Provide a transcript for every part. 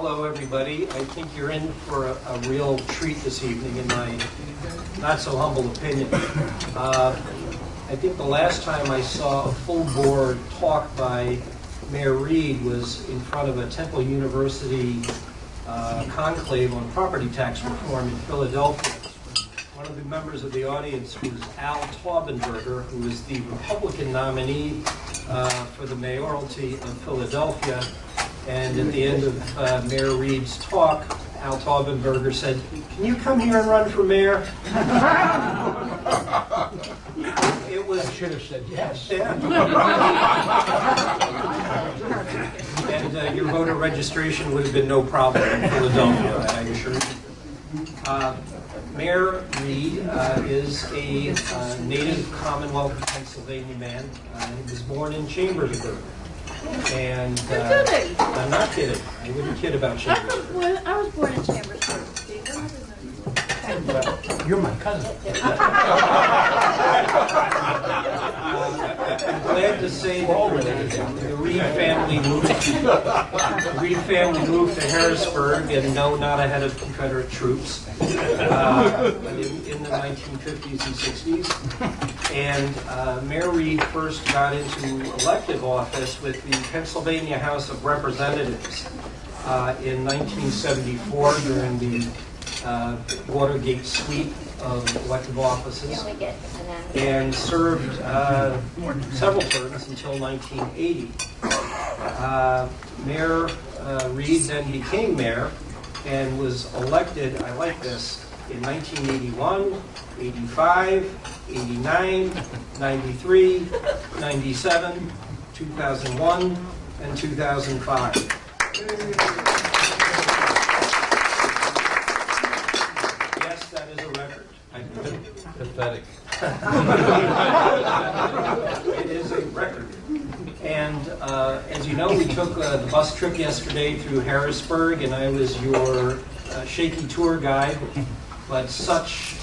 hello everybody. I think you're in for a real treat this evening, in my not so humble opinion. I think the last time I saw a full board talk by Mayor Reed was in front of a Temple University conclave on property tax reform in Philadelphia. One of the members of the audience was Al Taubenberger, who is the Republican nominee for the mayoralty of Philadelphia. And at the end of Mayor Reed's talk, Al Taubenberger said, "Can you come here and run for mayor?" It was. I should have said yes. Yeah. And your voter registration would have been no problem in Philadelphia, I assure you. Mayor Reed is a native Commonwealth of Pennsylvania man. He was born in Chambersburg. And I'm not kidding. I wouldn't kid about Chambersburg. I was born in Chambersburg. You're my cousin. I'm glad to say that the Reed family moved to Harrisburg, and no, not ahead of Confederate troops, in the 1950s and 60s. And Mayor Reed first got into elective office with the Pennsylvania House of Representatives in 1974 during the Watergate sweep of elective offices, and served several terms until 1980. Mayor Reed then became mayor and was elected, I like this, in 1981, 85, 89, 93, 97, 2001, and 2005. That is a record. Pathetic. It is a record. And as you know, we took the bus trip yesterday through Harrisburg, and I was your shaky tour guide. But such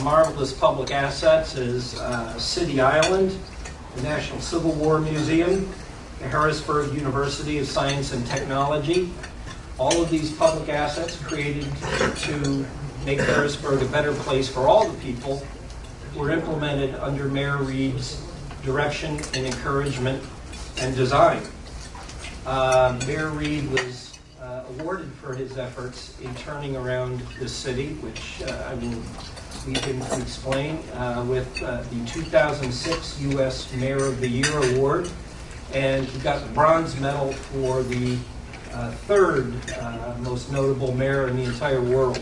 marvelous public assets as City Island, the National Civil War Museum, the Harrisburg University of Science and Technology, all of these public assets created to make Harrisburg a better place for all the people were implemented under Mayor Reed's direction and encouragement and design. Mayor Reed was awarded for his efforts in turning around the city, which I will leave him to explain, with the 2006 U.S. Mayor of the Year Award, and he got the bronze medal for the third most notable mayor in the entire world.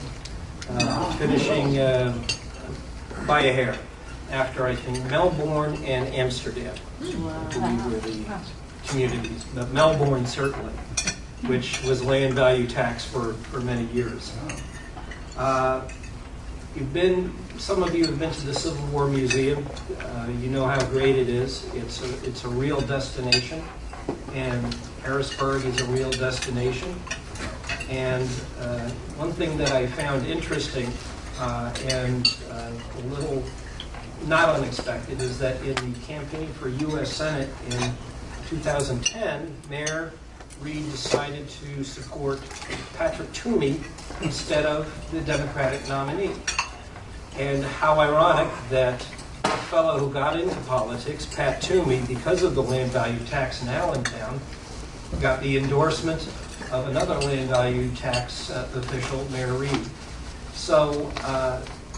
Finishing by a hair after, I think, Melbourne and Amsterdam, I believe were the communities. But Melbourne, certainly, which was land value tax for many years. Some of you have been to the Civil War Museum. You know how great it is. It's a real destination, and Harrisburg is a real destination. And one thing that I found interesting and a little not unexpected is that in the campaign for U.S. Senate in 2010, Mayor Reed decided to support Patrick Toomey instead of the Democratic nominee. And how ironic that a fellow who got into politics, Pat Toomey, because of the land value tax in Allentown, got the endorsement of another land value tax official, Mayor Reed. So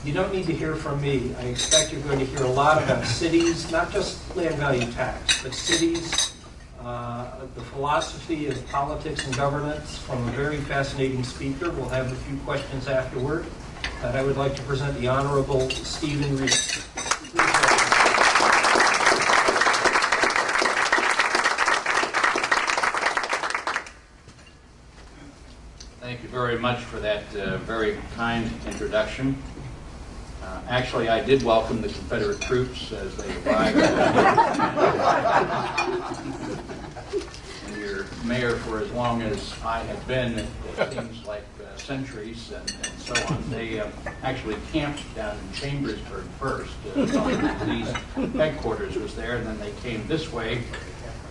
you don't need to hear from me. I expect you're going to hear a lot about cities, not just land value tax, but cities, the philosophy of politics and governance from a very fascinating speaker. We'll have a few questions afterward. But I would like to present the Honorable Stephen Reed. Thank you very much for that very kind introduction. Actually, I did welcome the Confederate troops as they arrived. And your mayor, for as long as I have been, it seems like centuries and so on. They actually camped down in Chambersburg first. The police headquarters was there, and then they came this way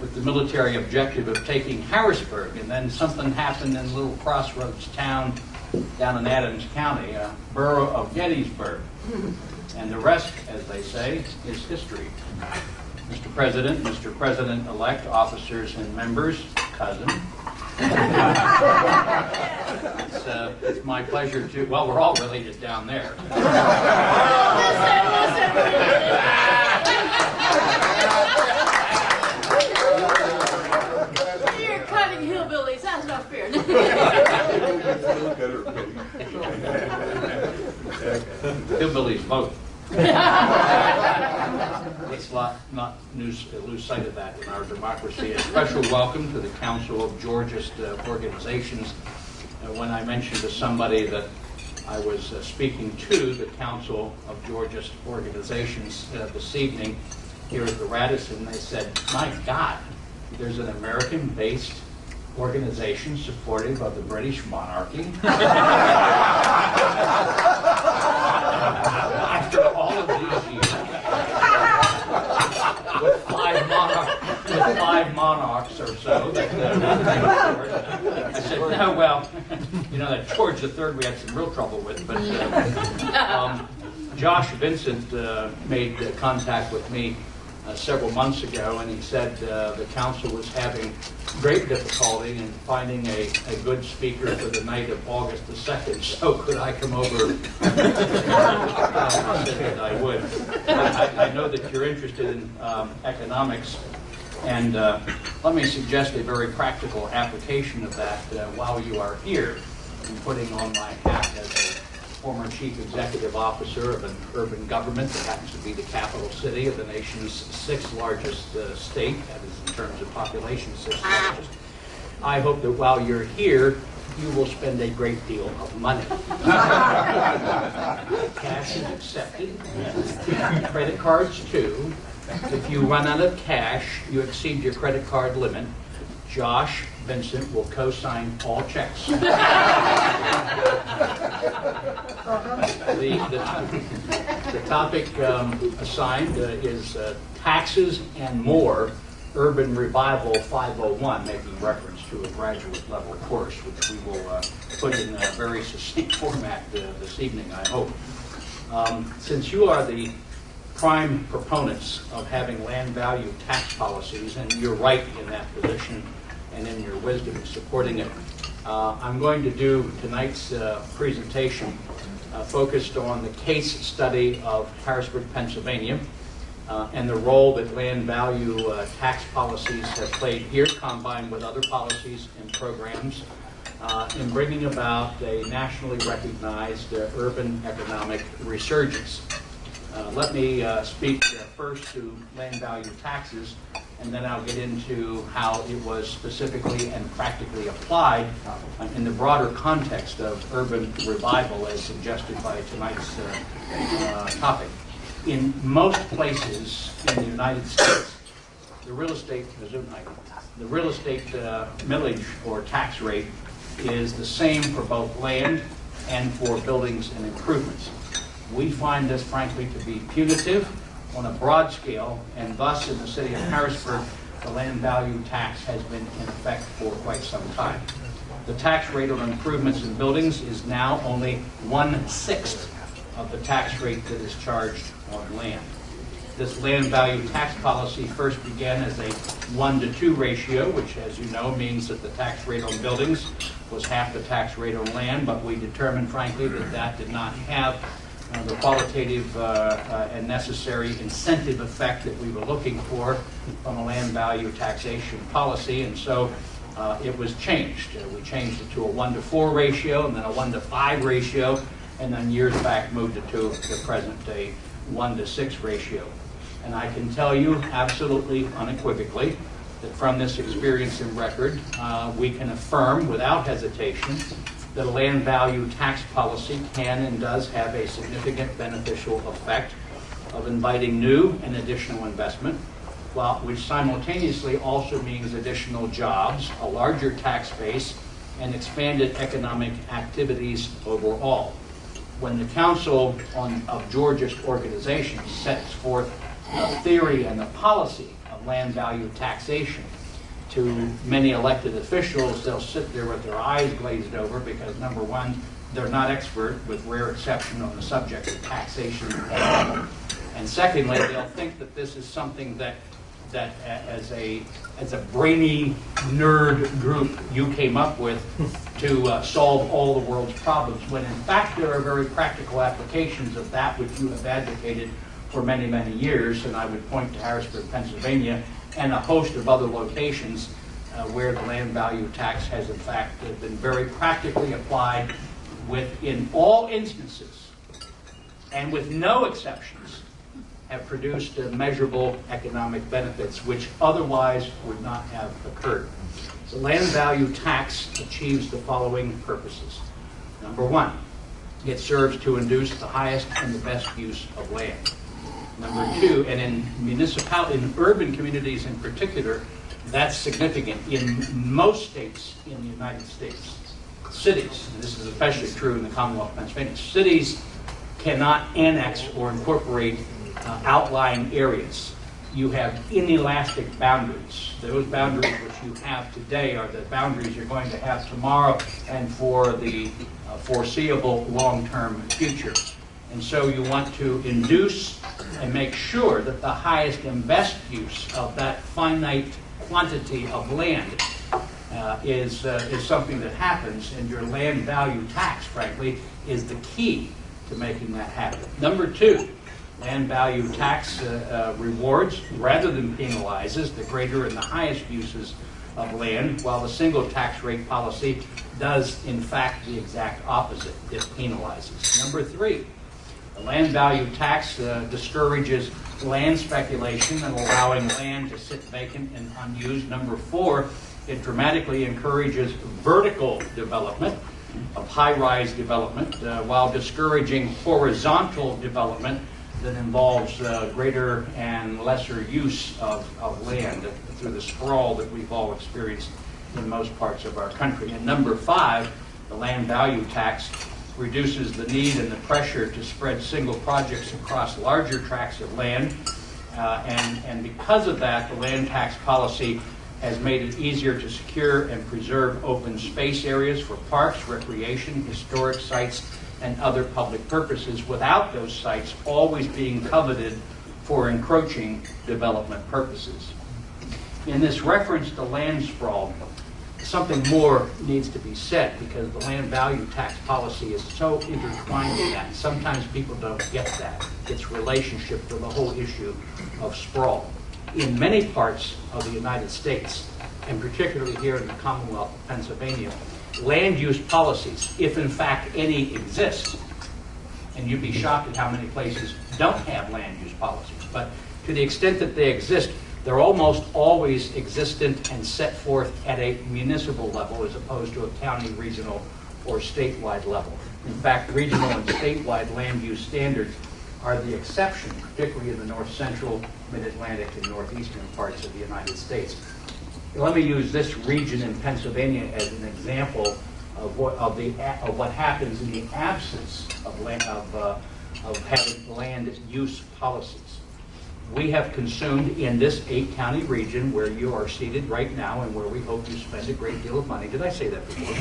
with the military objective of taking Harrisburg, and then something happened in a little crossroads town down in Adams County, a borough of Gettysburg. And the rest, as they say, is history. Mr. President, Mr. President-elect, officers and members, cousin. It's my pleasure to, well, we're all related down there. You're cutting hillbillies, that's not fair. Hillbillies vote. Let's not lose sight of that in our democracy. A special welcome to the Council of Georgist Organizations. When I mentioned to somebody that I was speaking to the Council of Georgist Organizations this evening here at the Radisson, they said, my God, there's an American-based organization supportive of the British monarchy. After all of these years, with five monarchs or so, I said, no, well, you know, that George III we had some real trouble with, but Josh Vincent made contact with me several months ago, and he said the council was having great difficulty in finding a good speaker for the night of August the 2nd, so could I come over? I said that I would. I know that you're interested in economics, and let me suggest a very practical application of that while you are here, in putting on my hat as a former chief executive officer of an urban government that happens to be the capital city of the nation's sixth largest state, that is in terms of population, sixth largest. I hope that while you're here, you will spend a great deal of money. Cash is accepted, credit cards too. If you run out of cash, you exceed your credit card limit, Josh Vincent will co-sign all checks. The topic assigned is taxes and more, urban revival 501, making reference to a graduate level course, which we will put in a very succinct format this evening, I hope. Since you are the prime proponents of having land value tax policies, and you're right in that position and in your wisdom in supporting it, I'm going to do tonight's presentation focused on the case study of Harrisburg, Pennsylvania, and the role that land value tax policies have played here, combined with other policies and programs, in bringing about a nationally recognized urban economic resurgence. Let me speak first to land value taxes, and then I'll get into how it was specifically and practically applied in the broader context of urban revival as suggested by tonight's topic. In most places in the United States, the real estate millage or tax rate is the same for both land and for buildings and improvements. We find this, frankly, to be punitive on a broad scale, and thus in the city of Harrisburg, the land value tax has been in effect for quite some time. The tax rate on improvements in buildings is now only 1/6 of the tax rate that is charged on land. This land value tax policy first began as a 1-to-2 ratio, which, as you know, means that the tax rate on buildings was half the tax rate on land, but we determined, frankly, that that did not have the qualitative and necessary incentive effect that we were looking for from a land value taxation policy, and so it was changed. We changed it to a 1-to-4 ratio, and then a 1-to-5 ratio, and then years back moved it to the present day 1-to-6 ratio. And I can tell you absolutely unequivocally that from this experience and record, we can affirm without hesitation that a land value tax policy can and does have a significant beneficial effect of inviting new and additional investment, which simultaneously also means additional jobs, a larger tax base, and expanded economic activities overall. When the Council of Georgist Organizations sets forth the theory and the policy of land value taxation. To many elected officials, they'll sit there with their eyes glazed over because, number one, they're not expert, with rare exception, on the subject of taxation. And secondly, they'll think that this is something that as a brainy nerd group you came up with to solve all the world's problems, when in fact there are very practical applications of that which you have advocated for many, many years. And I would point to Harrisburg, Pennsylvania, and a host of other locations where the land value tax has in fact been very practically applied in all instances and with no exceptions have produced measurable economic benefits which otherwise would not have occurred. The land value tax achieves the following purposes. Number one, it serves to induce the highest and the best use of land. Number two, and in urban communities in particular, that's significant. In most states in the United States, cities, and this is especially true in the Commonwealth of Pennsylvania, cities cannot annex or incorporate outlying areas. You have inelastic boundaries. Those boundaries which you have today are the boundaries you're going to have tomorrow and for the foreseeable long-term future. And so you want to induce and make sure that the highest and best use of that finite quantity of land is something that happens, and your land value tax, frankly, is the key to making that happen. Number two, land value tax rewards rather than penalizes the greater and the highest uses of land, while the single tax rate policy does in fact the exact opposite. It penalizes. Number three, the land value tax discourages land speculation and allowing land to sit vacant and unused. Number four, it dramatically encourages vertical development of high-rise development while discouraging horizontal development that involves greater and lesser use of land through the sprawl that we've all experienced in most parts of our country. And number five, the land value tax reduces the need and the pressure to spread single projects across larger tracts of land. And because of that, the land tax policy has made it easier to secure and preserve open space areas for parks, recreation, historic sites, and other public purposes without those sites always being coveted for encroaching development purposes. In this reference to land sprawl, something more needs to be said because the land value tax policy is so intertwined with that. Sometimes people don't get that, its relationship to the whole issue of sprawl. In many parts of the United States, and particularly here in the Commonwealth of Pennsylvania, land use policies, if in fact any exist, and you'd be shocked at how many places don't have land use policies, but to the extent that they exist, they're almost always existent and set forth at a municipal level as opposed to a county, regional, or statewide level. In fact, regional and statewide land use standards are the exception, particularly in the north central, mid-Atlantic, and northeastern parts of the United States. Let me use this region in Pennsylvania as an example of what happens in the absence of having land use policies. We have consumed in this 8-county region where you are seated right now and where we hope you spend a great deal of money. Did I say that before?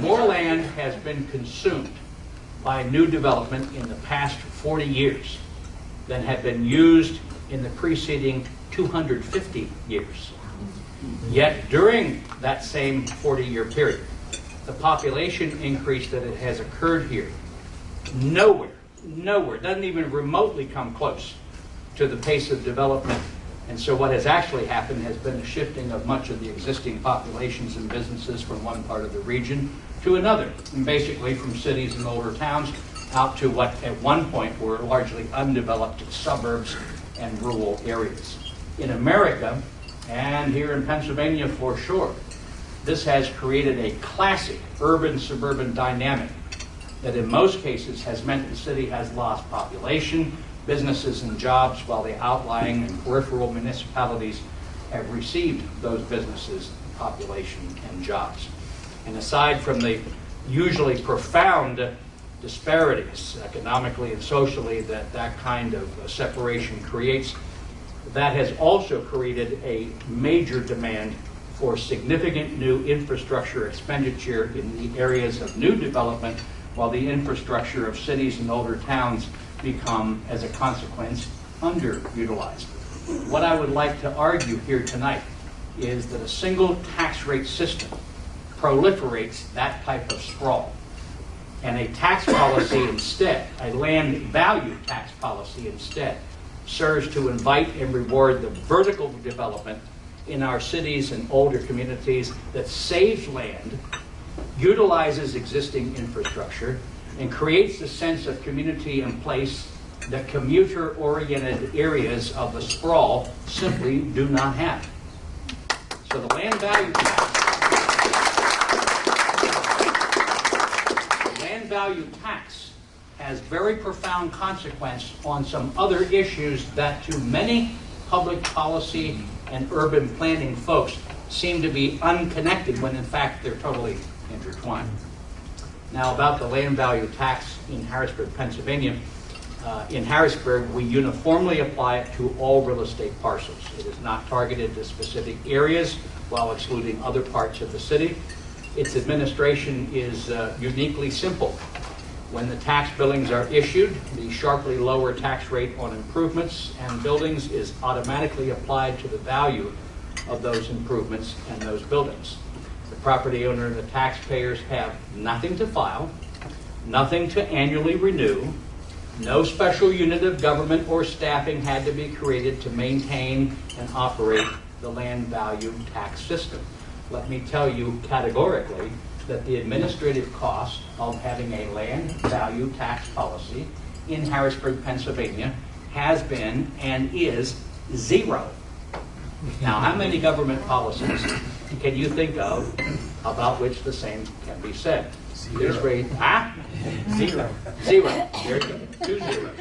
More land has been consumed by new development in the past 40 years than had been used in the preceding 250 years. Yet during that same 40-year period, the population increase that has occurred here, nowhere, doesn't even remotely come close to the pace of development. And so what has actually happened has been a shifting of much of the existing populations and businesses from one part of the region to another, and basically from cities and older towns out to what at one point were largely undeveloped suburbs and rural areas. In America, and here in Pennsylvania for sure, this has created a classic urban-suburban dynamic that in most cases has meant the city has lost population, businesses, and jobs, while the outlying and peripheral municipalities have received those businesses, population, and jobs. And aside from the usually profound disparities economically and socially that kind of separation creates, that has also created a major demand for significant new infrastructure expenditure in the areas of new development, while the infrastructure of cities and older towns become, as a consequence, underutilized. What I would like to argue here tonight is that a single tax rate system proliferates that type of sprawl. And a tax policy instead, a land value tax policy instead, serves to invite and reward the vertical development in our cities and older communities that saves land, utilizes existing infrastructure, and creates a sense of community in place that commuter-oriented areas of the sprawl simply do not have. So the land value tax has very profound consequence on some other issues that to many public policy and urban planning folks seem to be unconnected when in fact they're totally intertwined. Now about the land value tax in Harrisburg, Pennsylvania. In Harrisburg, we uniformly apply it to all real estate parcels. It is not targeted to specific areas while excluding other parts of the city. Its administration is uniquely simple. When the tax billings are issued, the sharply lower tax rate on improvements and buildings is automatically applied to the value of those improvements and those buildings. The property owner and the taxpayers have nothing to file, nothing to annually renew, no special unit of government or staffing had to be created to maintain and operate the land value tax system. Let me tell you categorically that the administrative cost of having a land value tax policy in Harrisburg, Pennsylvania has been and is zero. Now, how many government policies can you think of about which the same can be said? Zero. Zero. Zero. There you go. 2 zeros.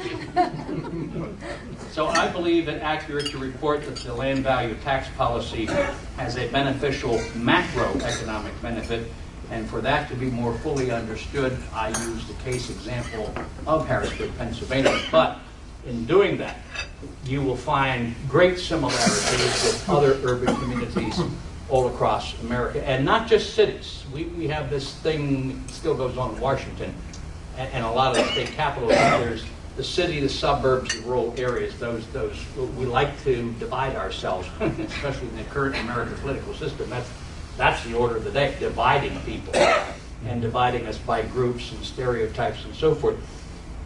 So I believe it accurate to report that the land value tax policy has a beneficial macroeconomic benefit, and for that to be more fully understood, I use the case example of Harrisburg, Pennsylvania. But in doing that, you will find great similarities with other urban communities all across America, and not just cities. We have this thing, still goes on in Washington, and a lot of the state capitals, there's the city, the suburbs, the rural areas, those we like to divide ourselves, especially in the current American political system. That's the order of the day, dividing people and dividing us by groups and stereotypes and so forth.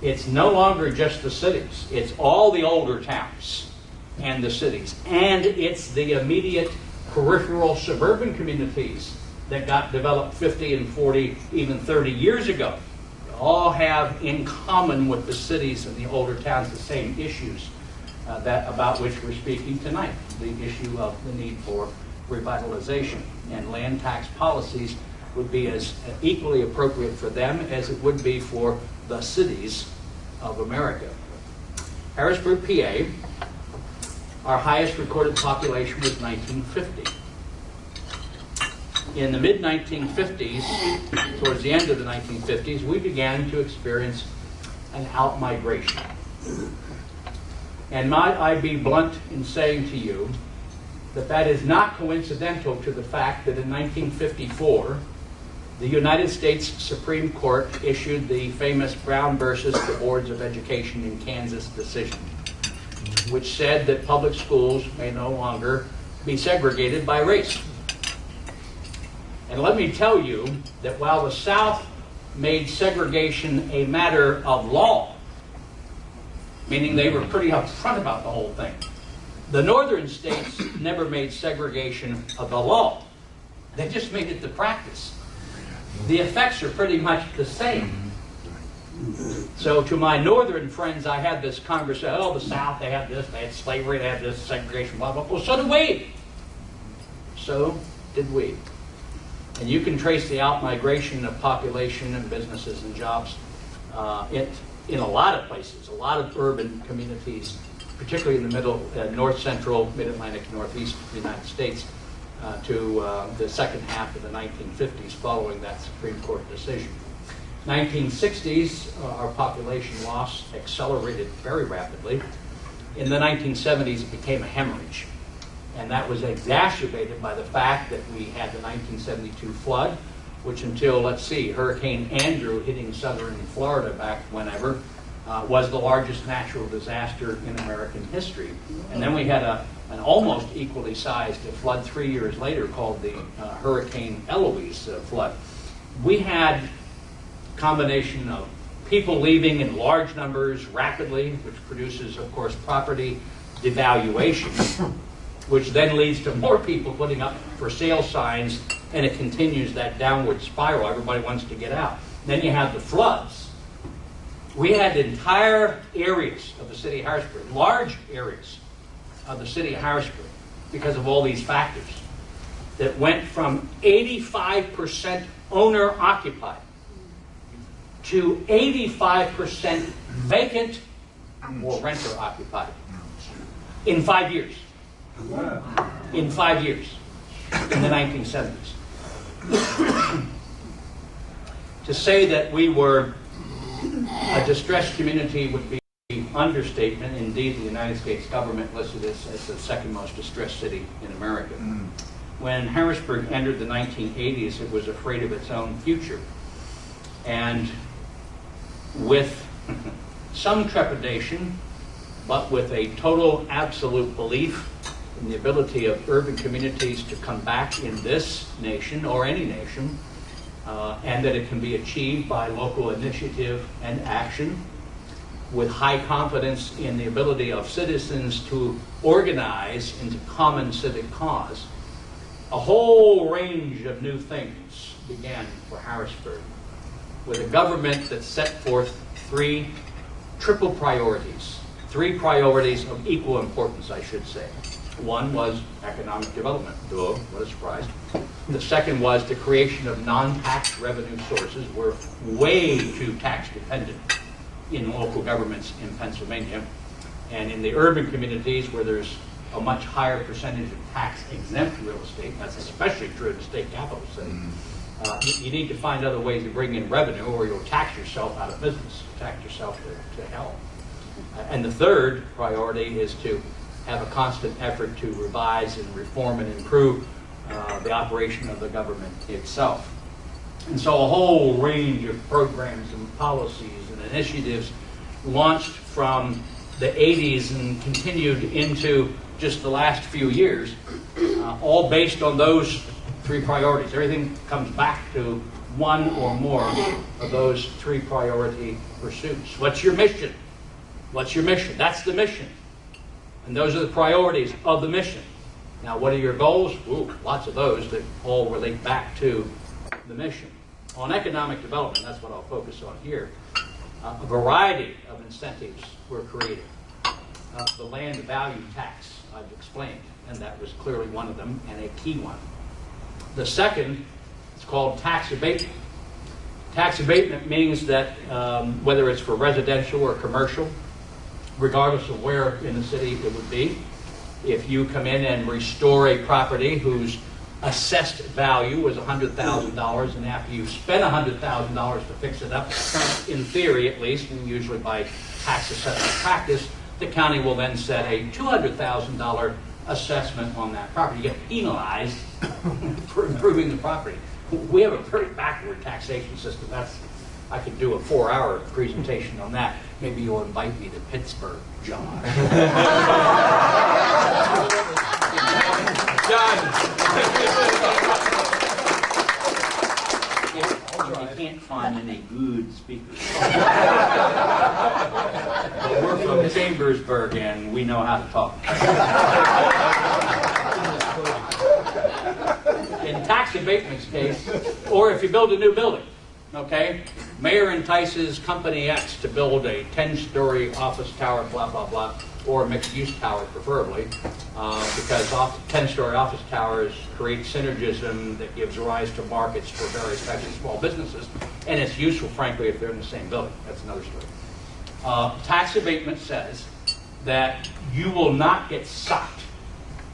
It's no longer just the cities. It's all the older towns and the cities. And it's the immediate peripheral suburban communities that got developed 50 and 40, even 30 years ago. They all have in common with the cities and the older towns the same issues about which we're speaking tonight. The issue of the need for revitalization, and land tax policies would be as equally appropriate for them as it would be for the cities of America. Harrisburg, PA, our highest recorded population was 1950. In the mid-1950s, towards the end of the 1950s, we began to experience an out-migration. And might I be blunt in saying to you that that is not coincidental to the fact that in 1954, the United States Supreme Court issued the famous Brown versus the Boards of Education in Kansas decision, which said that public schools may no longer be segregated by race. And let me tell you that while the South made segregation a matter of law, meaning they were pretty upfront about the whole thing, the northern states never made segregation of the law. They just made it the practice. The effects are pretty much the same. So to my northern friends, I had this conversation, oh, the South, they had this, they had slavery, they had this segregation, blah, blah, blah. Well, so did we. So did we. And you can trace the out-migration of population and businesses and jobs in a lot of places, a lot of urban communities, particularly in the middle, north-central, mid-Atlantic, northeast of the United States, to the second half of the 1950s following that Supreme Court decision. 1960s, our population loss accelerated very rapidly. In the 1970s, it became a hemorrhage. And that was exacerbated by the fact that we had the 1972 flood, which until, let's see, Hurricane Andrew hitting southern Florida back whenever, was the largest natural disaster in American history. And then we had an almost equally sized flood 3 years later called the Hurricane Eloise flood. We had a combination of people leaving in large numbers rapidly, which produces, of course, property devaluation, which then leads to more people putting up for sale signs, and it continues that downward spiral. Everybody wants to get out. Then you have the floods. We had entire areas of the city of Harrisburg, large areas of the city of Harrisburg, because of all these factors, that went from 85% owner-occupied to 85% vacant or renter-occupied in 5 years. In 5 years, in the 1970s. To say that we were a distressed community would be an understatement. Indeed, the United States government listed us as the second most distressed city in America. When Harrisburg entered the 1980s, it was afraid of its own future. And with some trepidation, but with a total absolute belief in the ability of urban communities to come back in this nation or any nation, and that it can be achieved by local initiative and action, with high confidence in the ability of citizens to organize into common civic cause, a whole range of new things began for Harrisburg, with a government that set forth three priorities of equal importance, I should say. One was economic development. Duh, what a surprise. The second was the creation of non-tax revenue sources. We're way too tax dependent in local governments in Pennsylvania. And in the urban communities where there's a much higher percentage of tax-exempt real estate, that's especially true in the state capital city, you need to find other ways to bring in revenue, or you'll tax yourself out of business, tax yourself to hell. And the third priority is to have a constant effort to revise and reform and improve the operation of the government itself. And so a whole range of programs and policies and initiatives launched from the 80s and continued into just the last few years, all based on those three priorities. Everything comes back to one or more of those three priority pursuits. What's your mission? What's your mission? That's the mission. And those are the priorities of the mission. Now, what are your goals? Ooh, lots of those that all relate back to the mission. On economic development, that's what I'll focus on here. A variety of incentives were created. The land value tax, I've explained, and that was clearly one of them, and a key one. The second is called tax abatement. Tax abatement means that whether it's for residential or commercial, regardless of where in the city it would be, if you come in and restore a property whose assessed value was $100,000, and after you've spent $100,000 to fix it up, in theory at least, and usually by tax assessment practice, the county will then set a $200,000 assessment on that property. You get penalized for improving the property. We have a very backward taxation system. I could do a 4-hour presentation on that. Maybe you'll invite me to Pittsburgh, John. You can't find any good speakers. But we're from Chambersburg and we know how to talk. In tax abatement's case, or if you build a new building, okay, mayor entices company X to build a 10-story office tower, blah, blah, blah, or a mixed-use tower preferably, because 10-story office towers create synergism that gives rise to markets for very especially small businesses, and it's useful, frankly, if they're in the same building. That's another story. Tax abatement says that you will not get sucked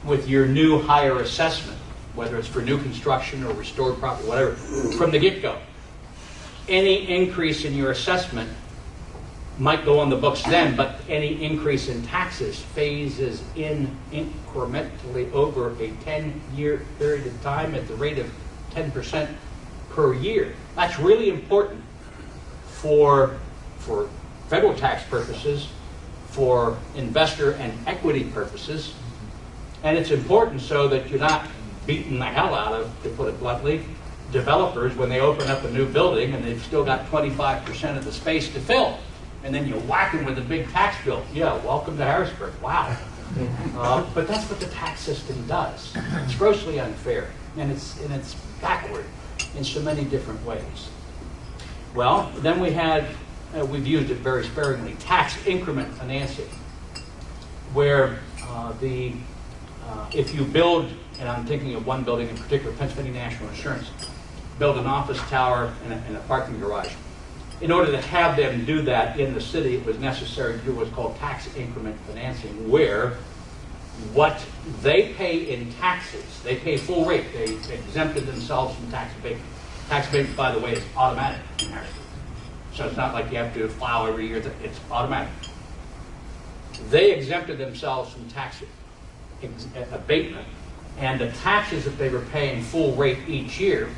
with your new higher assessment, whether it's for new construction or restored property, whatever, from the get-go. Any increase in your assessment might go on the books then, but any increase in taxes phases in incrementally over a 10-year period of time at the rate of 10% per year. That's really important for federal tax purposes, for investor and equity purposes, and it's important so that you're not beating the hell out of, to put it bluntly, developers when they open up a new building and they've still got 25% of the space to fill. And then you whack them with a big tax bill. Yeah, welcome to Harrisburg. Wow. But that's what the tax system does. It's grossly unfair, and it's backward in so many different ways. Well, then we had, we've used it very sparingly, tax increment financing, where if you build, and I'm thinking of one building in particular, Pennsylvania National Insurance, build an office tower and a parking garage. In order to have them do that in the city, it was necessary to do what's called tax increment financing, where what they pay in taxes, they pay full rate. They exempted themselves from tax abatement. Tax abatement, by the way, is automatic in Harrisburg. So it's not like you have to file every year. It's automatic. They exempted themselves from tax abatement, and the taxes that they were paying full rate each year,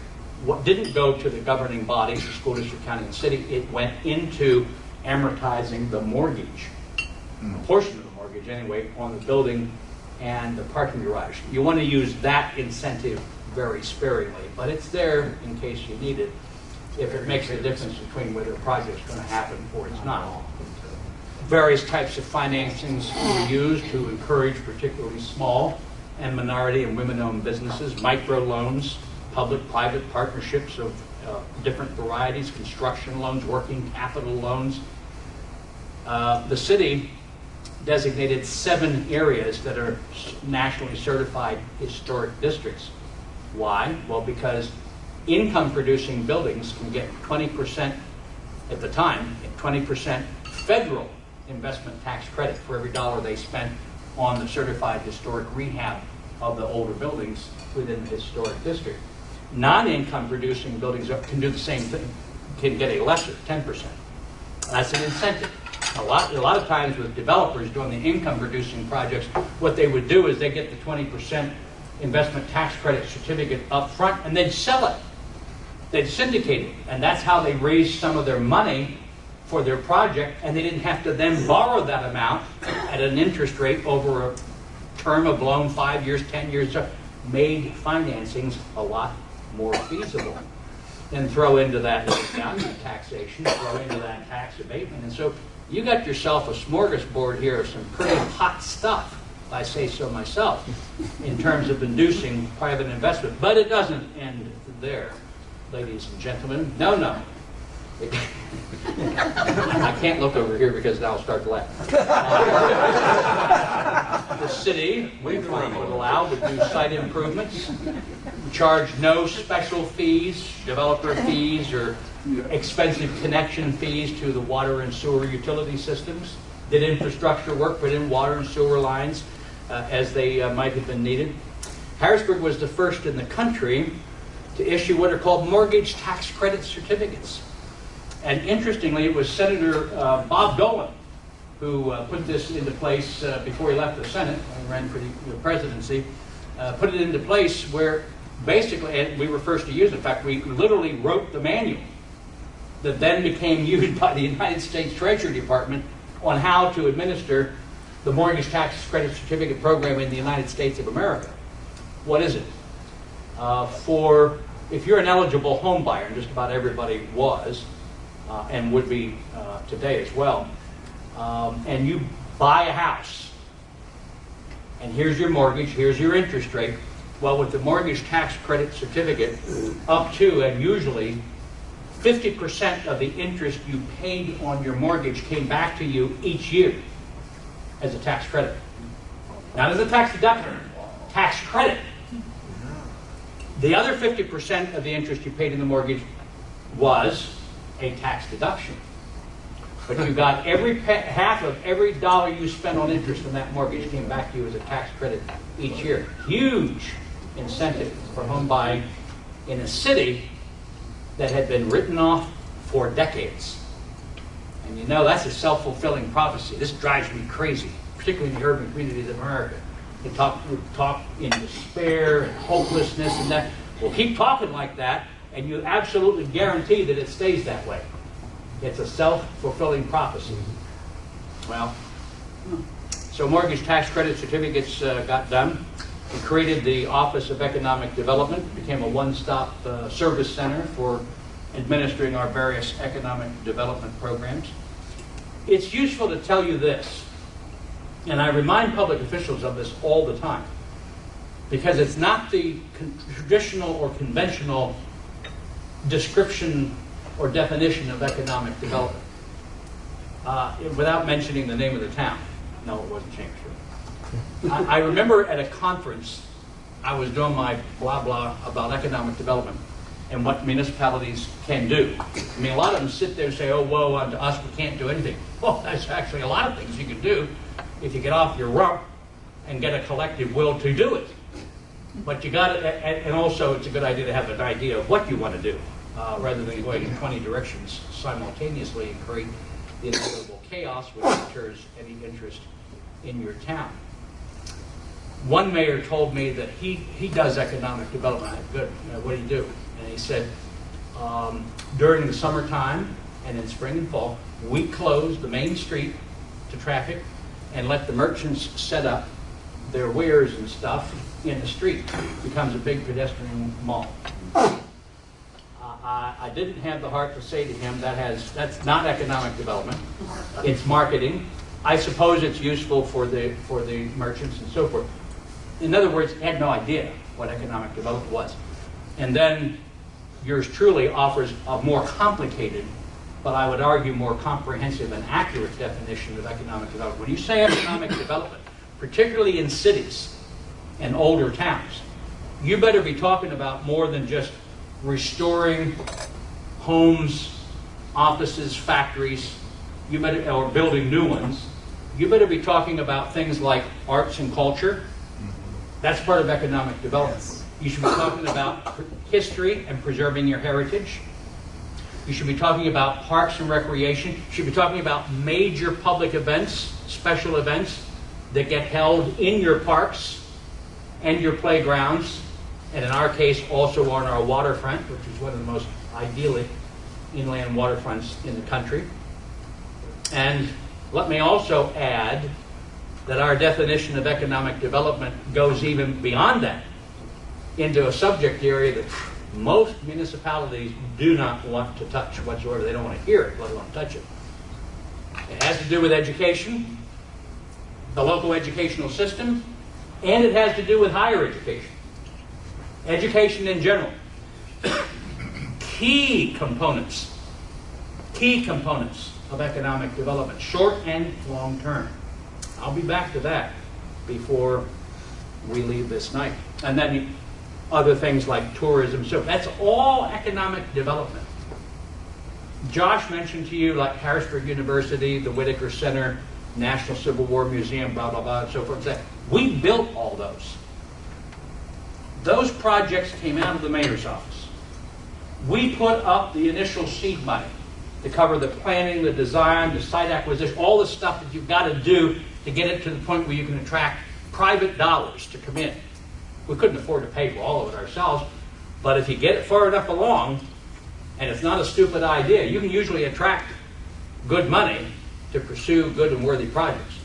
what didn't go to the governing bodies, the school district, county, and city, it went into amortizing the mortgage, a portion of the mortgage anyway, on the building and the parking garage. You want to use that incentive very sparingly, but it's there in case you need it, if it makes a difference between whether a project's going to happen or it's not. Various types of financings were used to encourage particularly small and minority and women-owned businesses, micro loans, public-private partnerships of different varieties, construction loans, working capital loans. The city designated 7 areas that are nationally certified historic districts. Why? Well, because income-producing buildings can get 20% at the time, 20% federal investment tax credit for every dollar they spent on the certified historic rehab of the older buildings within the historic district. Non-income producing buildings can do the same thing, can get a lesser 10%. That's an incentive. A lot of times with developers doing the income producing projects, what they would do is they get the 20% investment tax credit certificate up front and they'd sell it. They'd syndicate it, and that's how they raised some of their money for their project, and they didn't have to then borrow that amount at an interest rate over a term of loan, 5 years, 10 years, made financings a lot more feasible. Then throw into that value taxation, throw into that tax abatement, and so you got yourself a smorgasbord here of some pretty hot stuff, if I say so myself, in terms of inducing private investment. But it doesn't end there, ladies and gentlemen. No. I can't look over here because now I'll start to laugh. The city, we would allow to do site improvements, charge no special fees, developer fees, or expensive connection fees to the water and sewer utility systems. Did infrastructure work, put in water and sewer lines as they might have been needed. Harrisburg was the first in the country to issue what are called mortgage tax credit certificates. And interestingly, it was Senator Bob Dolan who put this into place before he left the Senate and ran for the presidency, put it into place where basically, and we were first to use it. In fact, we literally wrote the manual that then became used by the United States Treasury Department on how to administer the mortgage tax credit certificate program in the United States of America. What is it? If you're an eligible home buyer, and just about everybody was, and would be today as well, and you buy a house, and here's your mortgage, here's your interest rate. Well, with the mortgage tax credit certificate, up to and usually 50% of the interest you paid on your mortgage came back to you each year as a tax credit. Not as a tax deduction, tax credit. The other 50% of the interest you paid in the mortgage was a tax deduction. But you got half of every dollar you spent on interest on that mortgage came back to you as a tax credit each year. Huge incentive for home buying in a city that had been written off for decades. And you know, that's a self-fulfilling prophecy. This drives me crazy, particularly in the urban communities of America. They talk in despair and hopelessness and that. Well, keep talking like that, and you absolutely guarantee that it stays that way. It's a self-fulfilling prophecy. Well, so mortgage tax credit certificates got done. We created the Office of Economic Development. It became a one-stop service center for administering our various economic development programs. It's useful to tell you this, and I remind public officials of this all the time, because it's not the traditional or conventional description or definition of economic development. Without mentioning the name of the town. No, it wasn't Chambersburg. I remember at a conference, I was doing my blah blah about economic development and what municipalities can do. I mean, a lot of them sit there and say, oh, woe unto us, we can't do anything. Well, there's actually a lot of things you can do if you get off your rump and get a collective will to do it. But you got to, and also it's a good idea to have an idea of what you want to do, rather than going in 20 directions simultaneously and create the inevitable chaos which deters any interest in your town. One mayor told me that he does economic development. I said, good, what do you do? And he said, during the summertime and in spring and fall, we close the main street to traffic and let the merchants set up their wares and stuff in the street. It becomes a big pedestrian mall. I didn't have the heart to say to him that's not economic development. It's marketing. I suppose it's useful for the merchants and so forth. In other words, I had no idea what economic development was. And then yours truly offers a more complicated, but I would argue more comprehensive and accurate definition of economic development. When you say economic development, particularly in cities and older towns, you better be talking about more than just restoring homes, offices, factories, or building new ones. You better be talking about things like arts and culture. That's part of economic development. Yes. You should be talking about history and preserving your heritage. You should be talking about parks and recreation. You should be talking about major public events, special events that get held in your parks and your playgrounds, and in our case also on our waterfront, which is one of the most idyllic inland waterfronts in the country. And let me also add that our definition of economic development goes even beyond that into a subject area that most municipalities do not want to touch whatsoever. They don't want to hear it, let alone touch it. It has to do with education, the local educational system, and it has to do with higher education. Education in general. Key components of economic development, short and long term. I'll be back to that before we leave this night. And then other things like tourism. So that's all economic development. Josh mentioned to you like Harrisburg University, the Whitaker Center, National Civil War Museum, blah, blah, blah, and so forth. We built all those. Those projects came out of the mayor's office. We put up the initial seed money to cover the planning, the design, the site acquisition, all the stuff that you've got to do to get it to the point where you can attract private dollars to come in. We couldn't afford to pay for all of it ourselves, but if you get it far enough along, and it's not a stupid idea, you can usually attract good money to pursue good and worthy projects.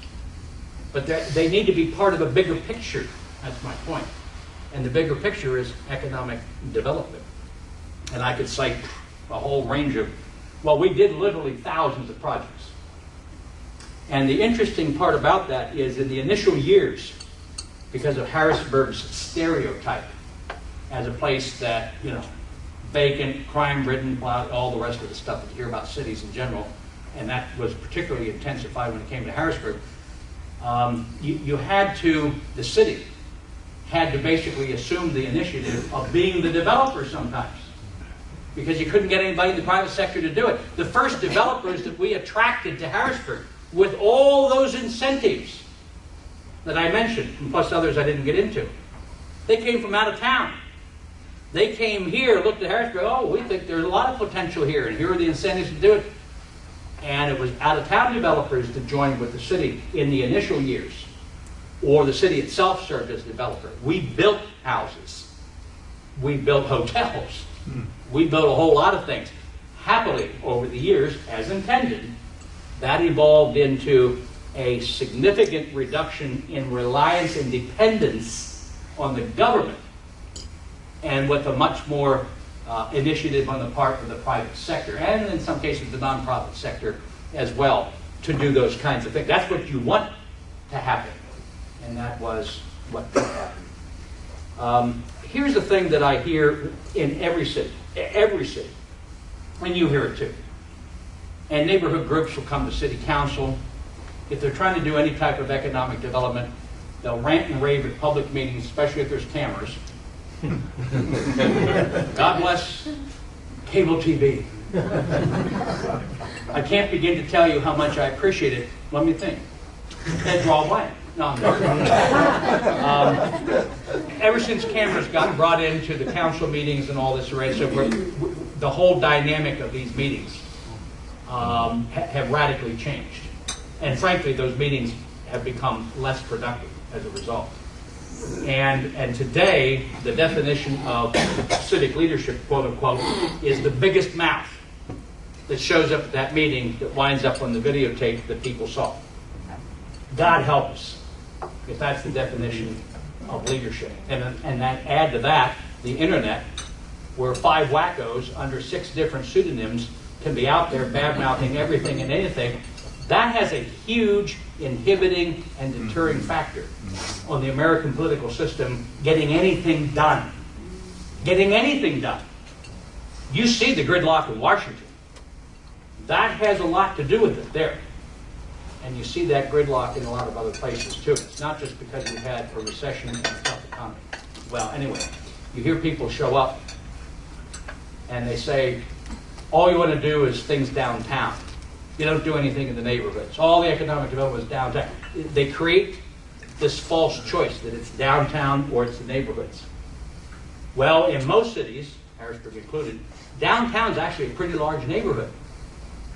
But they need to be part of a bigger picture. That's my point. And the bigger picture is economic development. And I could cite a whole range of, well, we did literally thousands of projects. And the interesting part about that is in the initial years, because of Harrisburg's stereotype as a place that, vacant, crime-ridden, all the rest of the stuff that you hear about cities in general, and that was particularly intensified when it came to Harrisburg, the city had to basically assume the initiative of being the developer sometimes, because you couldn't get anybody in the private sector to do it. The first developers that we attracted to Harrisburg with all those incentives that I mentioned, and plus others I didn't get into, they came from out of town. They came here, looked at Harrisburg, oh, we think there's a lot of potential here, and here are the incentives to do it. And it was out-of-town developers that joined with the city in the initial years, or the city itself served as developer. We built houses. We built hotels. We built a whole lot of things. Happily, over the years, as intended, that evolved into a significant reduction in reliance and dependence on the government, and with a much more initiative on the part of the private sector, and in some cases the nonprofit sector as well, to do those kinds of things. That's what you want to happen, and that was what did happen. Here's the thing that I hear in every city, and you hear it too. And neighborhood groups will come to city council. If they're trying to do any type of economic development, they'll rant and rave at public meetings, especially if there's cameras. God bless cable TV. I can't begin to tell you how much I appreciate it. Let me think. Head draw blank. No, I'm not. Ever since cameras got brought into the council meetings and all this array, so the whole dynamic of these meetings have radically changed. And frankly, those meetings have become less productive as a result. And today, the definition of civic leadership, quote unquote, is the biggest mouth that shows up at that meeting that winds up on the videotape that people saw. God help us if that's the definition of leadership. And that add to that the internet, where 5 wackos under 6 different pseudonyms can be out there bad-mouthing everything and anything. That has a huge inhibiting and deterring factor on the American political system getting anything done. Getting anything done. You see the gridlock in Washington. That has a lot to do with it there. And you see that gridlock in a lot of other places too. It's not just because we had a recession and a tough economy. Well, anyway, you hear people show up and they say, all you want to do is things downtown. You don't do anything in the neighborhoods. All the economic development is downtown. They create this false choice that it's downtown or it's the neighborhoods. Well, in most cities, Harrisburg included, downtown is actually a pretty large neighborhood.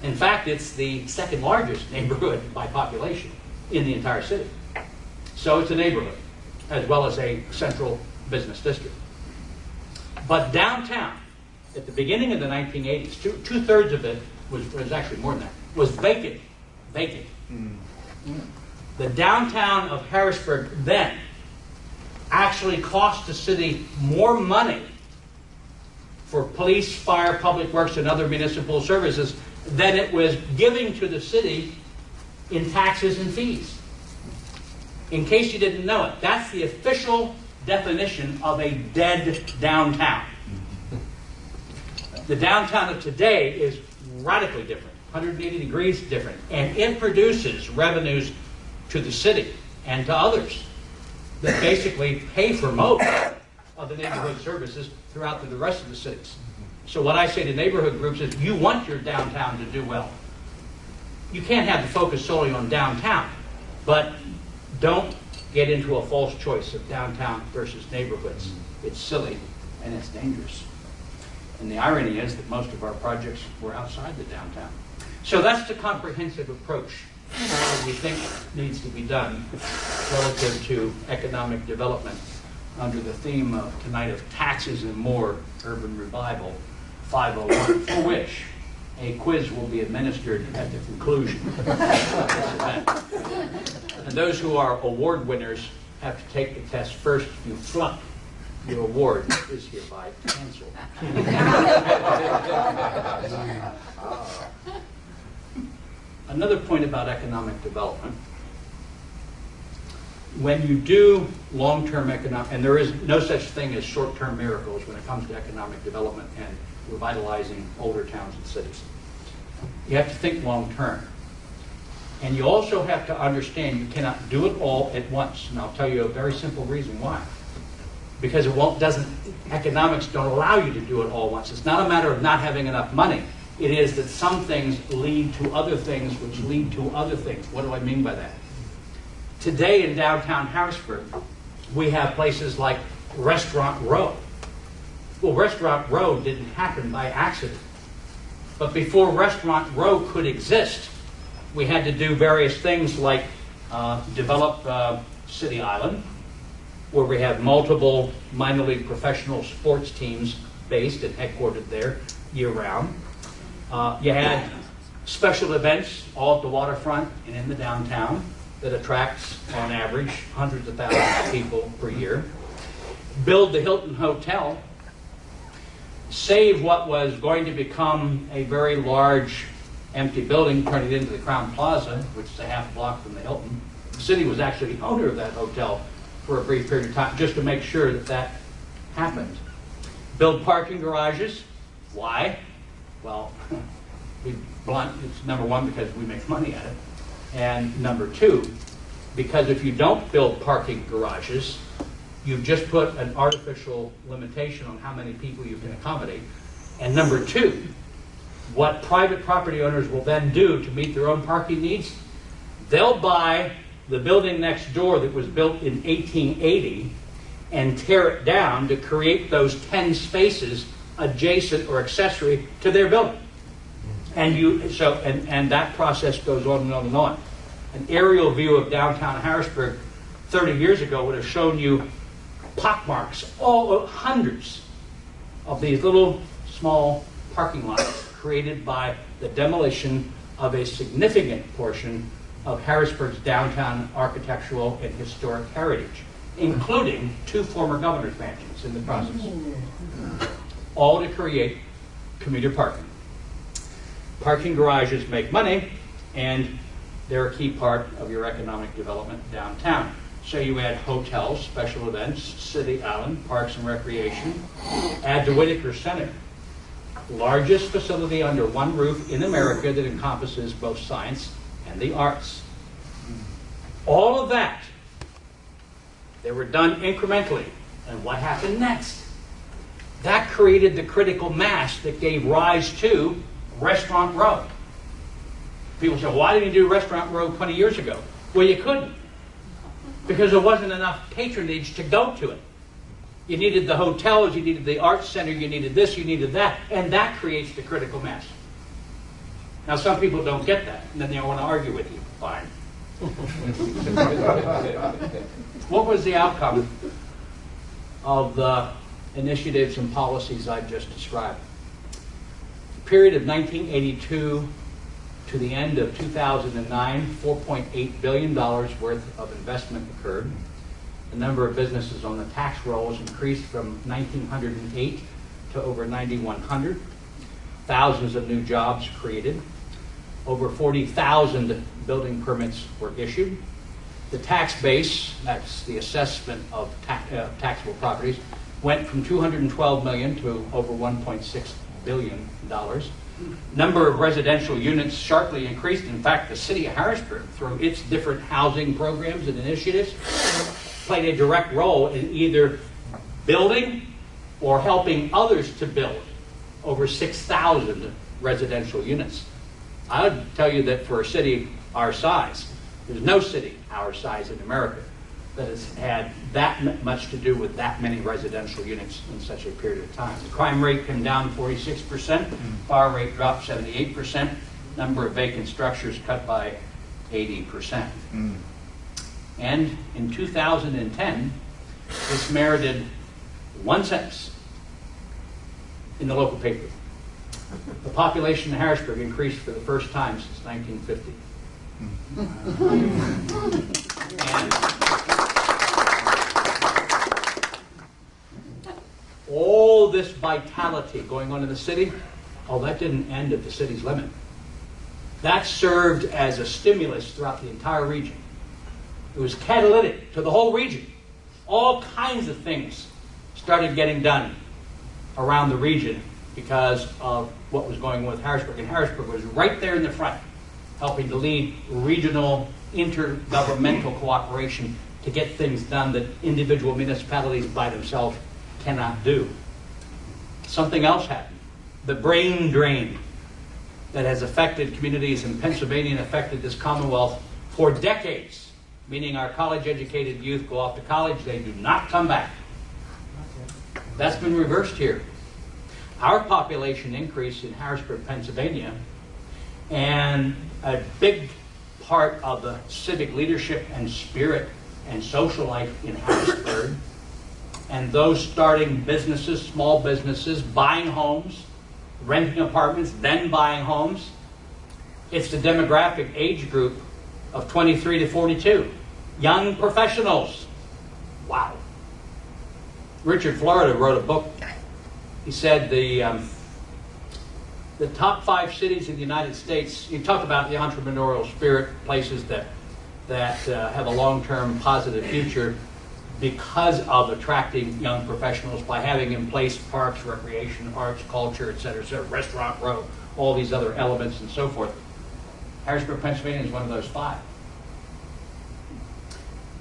In fact, it's the second largest neighborhood by population in the entire city. So it's a neighborhood, as well as a central business district. But downtown, at the beginning of the 1980s, two-thirds of it was actually more than that, was vacant. Vacant. The downtown of Harrisburg then actually cost the city more money for police, fire, public works, and other municipal services than it was giving to the city in taxes and fees. In case you didn't know it, that's the official definition of a dead downtown. The downtown of today is radically different, 180 degrees different, and it produces revenues to the city and to others that basically pay for most of the neighborhood services throughout the rest of the cities. So what I say to neighborhood groups is, you want your downtown to do well. You can't have the focus solely on downtown, but don't get into a false choice of downtown versus neighborhoods. It's silly and it's dangerous. And the irony is that most of our projects were outside the downtown. So that's the comprehensive approach that we think needs to be done relative to economic development under the theme of tonight of taxes and more, urban revival 501, for which a quiz will be administered at the conclusion of this event. And those who are award winners have to take the test first. If you flunk, your award is hereby canceled. Another point about economic development. When you do long-term economic, and there is no such thing as short-term miracles when it comes to economic development and revitalizing older towns and cities. You have to think long-term. And you also have to understand you cannot do it all at once. And I'll tell you a very simple reason why. Because economics don't allow you to do it all at once. It's not a matter of not having enough money. It is that some things lead to other things which lead to other things. What do I mean by that? Today in downtown Harrisburg, we have places like Restaurant Row. Well, Restaurant Row didn't happen by accident. But before Restaurant Row could exist, we had to do various things like develop City Island, where we have multiple minor league professional sports teams based and headquartered there year-round. You had special events all at the waterfront and in the downtown that attracts, on average, hundreds of thousands of people per year. Build the Hilton Hotel, save what was going to become a very large empty building, turn it into the Crown Plaza, which is a half block from the Hilton. The city was actually the owner of that hotel for a brief period of time, just to make sure that that happened. Build parking garages. Why? Well, it's number one, because we make money at it. And number two, because if you don't build parking garages, you've just put an artificial limitation on how many people you can accommodate. And number two, what private property owners will then do to meet their own parking needs, they'll buy the building next door that was built in 1880 and tear it down to create those 10 spaces adjacent or accessory to their building. And that process goes on and on and on. An aerial view of downtown Harrisburg 30 years ago would have shown you pockmarks, hundreds of these little small parking lots created by the demolition of a significant portion of Harrisburg's downtown architectural and historic heritage, including 2 former governor's mansions in the process, all to create commuter parking. Parking garages make money, and they're a key part of your economic development downtown. So you add hotels, special events, City Island, parks and recreation. Add the Whitaker Center, largest facility under one roof in America that encompasses both science and the arts. All of that, they were done incrementally. And what happened next? That created the critical mass that gave rise to Restaurant Row. People say, why didn't you do Restaurant Row 20 years ago? Well, you couldn't, because there wasn't enough patronage to go to it. You needed the hotels, you needed the arts center, you needed this, you needed that, and that creates the critical mass. Now, some people don't get that, and then they want to argue with you. Fine. What was the outcome of the initiatives and policies I just described? The period of 1982 to the end of 2009, $4.8 billion worth of investment occurred. The number of businesses on the tax rolls increased from 1,908 to over 9,100. Thousands of new jobs created. Over 40,000 building permits were issued. The tax base, that's the assessment of taxable properties, went from 212 million to over 1.6 billion dollars. Number of residential units sharply increased. In fact, the city of Harrisburg, through its different housing programs and initiatives, played a direct role in either building or helping others to build over 6,000 residential units. I would tell you that for a city our size, there's no city our size in America that has had that much to do with that many residential units in such a period of time. The crime rate came down 46%, fire rate dropped 78%, number of vacant structures cut by 80%. And in 2010, this merited one sentence in the local paper. The population in Harrisburg increased for the first time since 1950. And all this vitality going on in the city, that didn't end at the city's limit. That served as a stimulus throughout the entire region. It was catalytic to the whole region. All kinds of things started getting done around the region because of what was going on with Harrisburg. And Harrisburg was right there in the front, helping to lead regional intergovernmental cooperation to get things done that individual municipalities by themselves cannot do. Something else happened. The brain drain that has affected communities in Pennsylvania and affected this Commonwealth for decades, meaning our college-educated youth go off to college, they do not come back. That's been reversed here. our population increase in Harrisburg, Pennsylvania, and a big part of the civic leadership and spirit and social life in Harrisburg, and those starting businesses, small businesses, buying homes, renting apartments, then buying homes. It's the demographic age group of 23 to 42. Young professionals. Wow. Richard Florida wrote a book. He said the top 5 cities in the United States, he talked about the entrepreneurial spirit, places that have a long-term positive future because of attracting young professionals by having in place parks, recreation, arts, culture, et cetera, restaurant row, all these other elements and so forth. Harrisburg, Pennsylvania is one of those 5.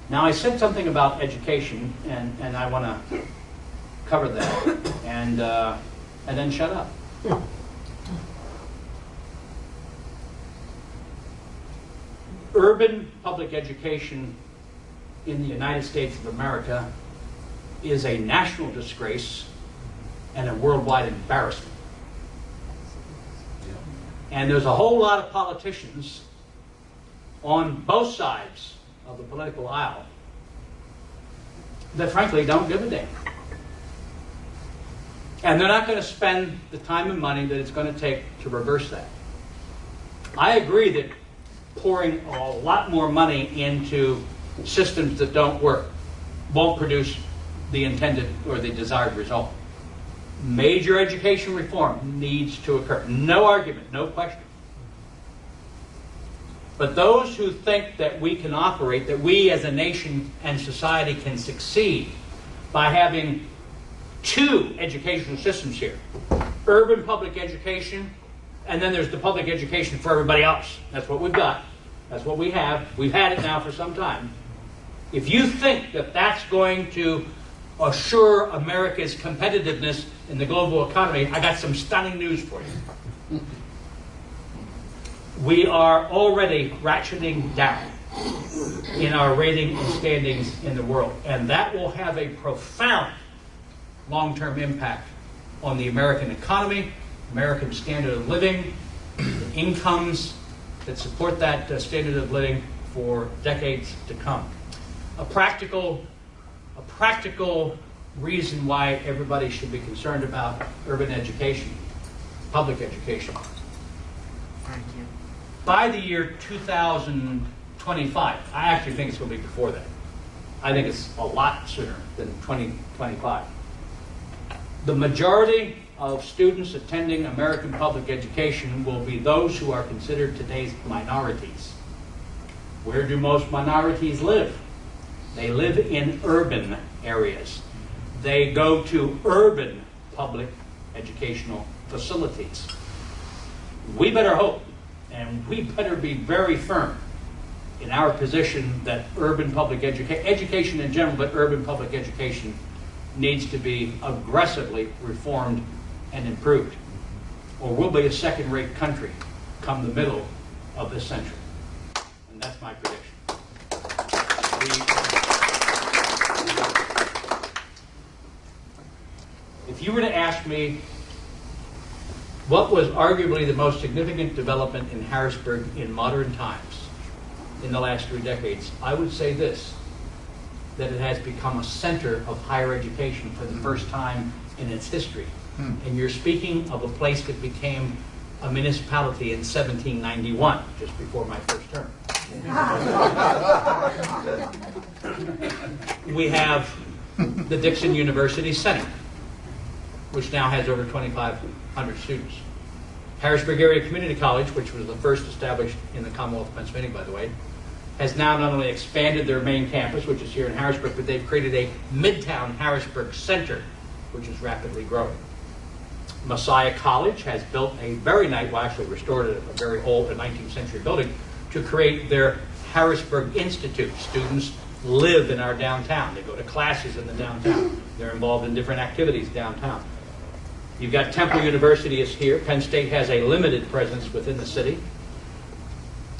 Now, I said something about education, and I want to cover that, and then shut up. Urban public education in the United States of America is a national disgrace and a worldwide embarrassment. And there's a whole lot of politicians on both sides of the political aisle that frankly don't give a damn. And they're not going to spend the time and money that it's going to take to reverse that. I agree that pouring a lot more money into systems that don't work won't produce the intended or the desired result. Major education reform needs to occur. No argument, no question. But those who think that we can operate, that we as a nation and society can succeed by having 2 educational systems here, urban public education, and then there's the public education for everybody else. That's what we've got. That's what we have. We've had it now for some time. If you think that that's going to assure America's competitiveness in the global economy, I got some stunning news for you. We are already ratcheting down in our rating and standings in the world, and that will have a profound long-term impact on the American economy, American standard of living, the incomes that support that standard of living for decades to come. A practical reason why everybody should be concerned about urban education, public education. By the year 2025, I actually think it's going to be before that. I think it's a lot sooner than 2025. The majority of students attending American public education will be those who are considered today's minorities. Where do most minorities live? They live in urban areas. They go to urban public educational facilities. We better hope, and we better be very firm in our position that urban public education in general, but urban public education needs to be aggressively reformed and improved, or we'll be a second-rate country come the middle of this century. And that's my prediction. If you were to ask me what was arguably the most significant development in Harrisburg in modern times in the last 3 decades, I would say this, that it has become a center of higher education for the first time in its history. And you're speaking of a place that became a municipality in 1791, just before my first term. We have the Dixon University Center, which now has over 2,500 students. Harrisburg Area Community College, which was the first established in the Commonwealth of Pennsylvania, by the way, has now not only expanded their main campus, which is here in Harrisburg, but they've created a Midtown Harrisburg Center, which is rapidly growing. Messiah College has built a very nice, well actually restored a very old 19th century building to create their Harrisburg Institute. Students live in our downtown. They go to classes in the downtown. They're involved in different activities downtown. You've got Temple University is here. Penn State has a limited presence within the city.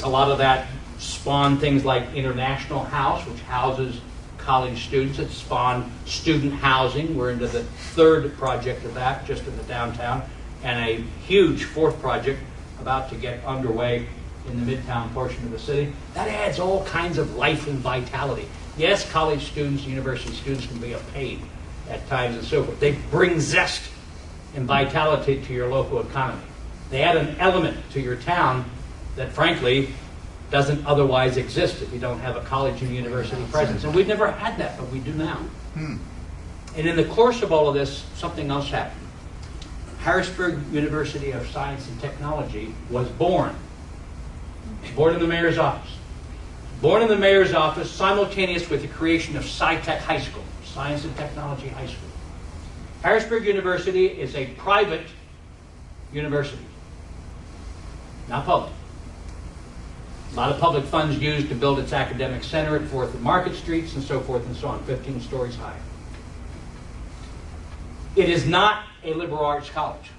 A lot of that spawned things like International House, which houses college students. It spawned student housing. We're into the third project of that, just in the downtown, and a huge fourth project about to get underway in the midtown portion of the city. That adds all kinds of life and vitality. Yes, college students, university students can be a pain at times and so forth. They bring zest and vitality to your local economy. They add an element to your town that, frankly, doesn't otherwise exist if you don't have a college and university presence. And we've never had that, but we do now. And in the course of all of this, something else happened. Harrisburg University of Science and Technology was born. Born in the mayor's office. Born in the mayor's office, simultaneous with the creation of SciTech High School, Science and Technology High School. Harrisburg University is a private university, not public. A lot of public funds used to build its academic center at 4th and Market Streets and so forth and so on, 15 stories high. It is not a liberal arts college.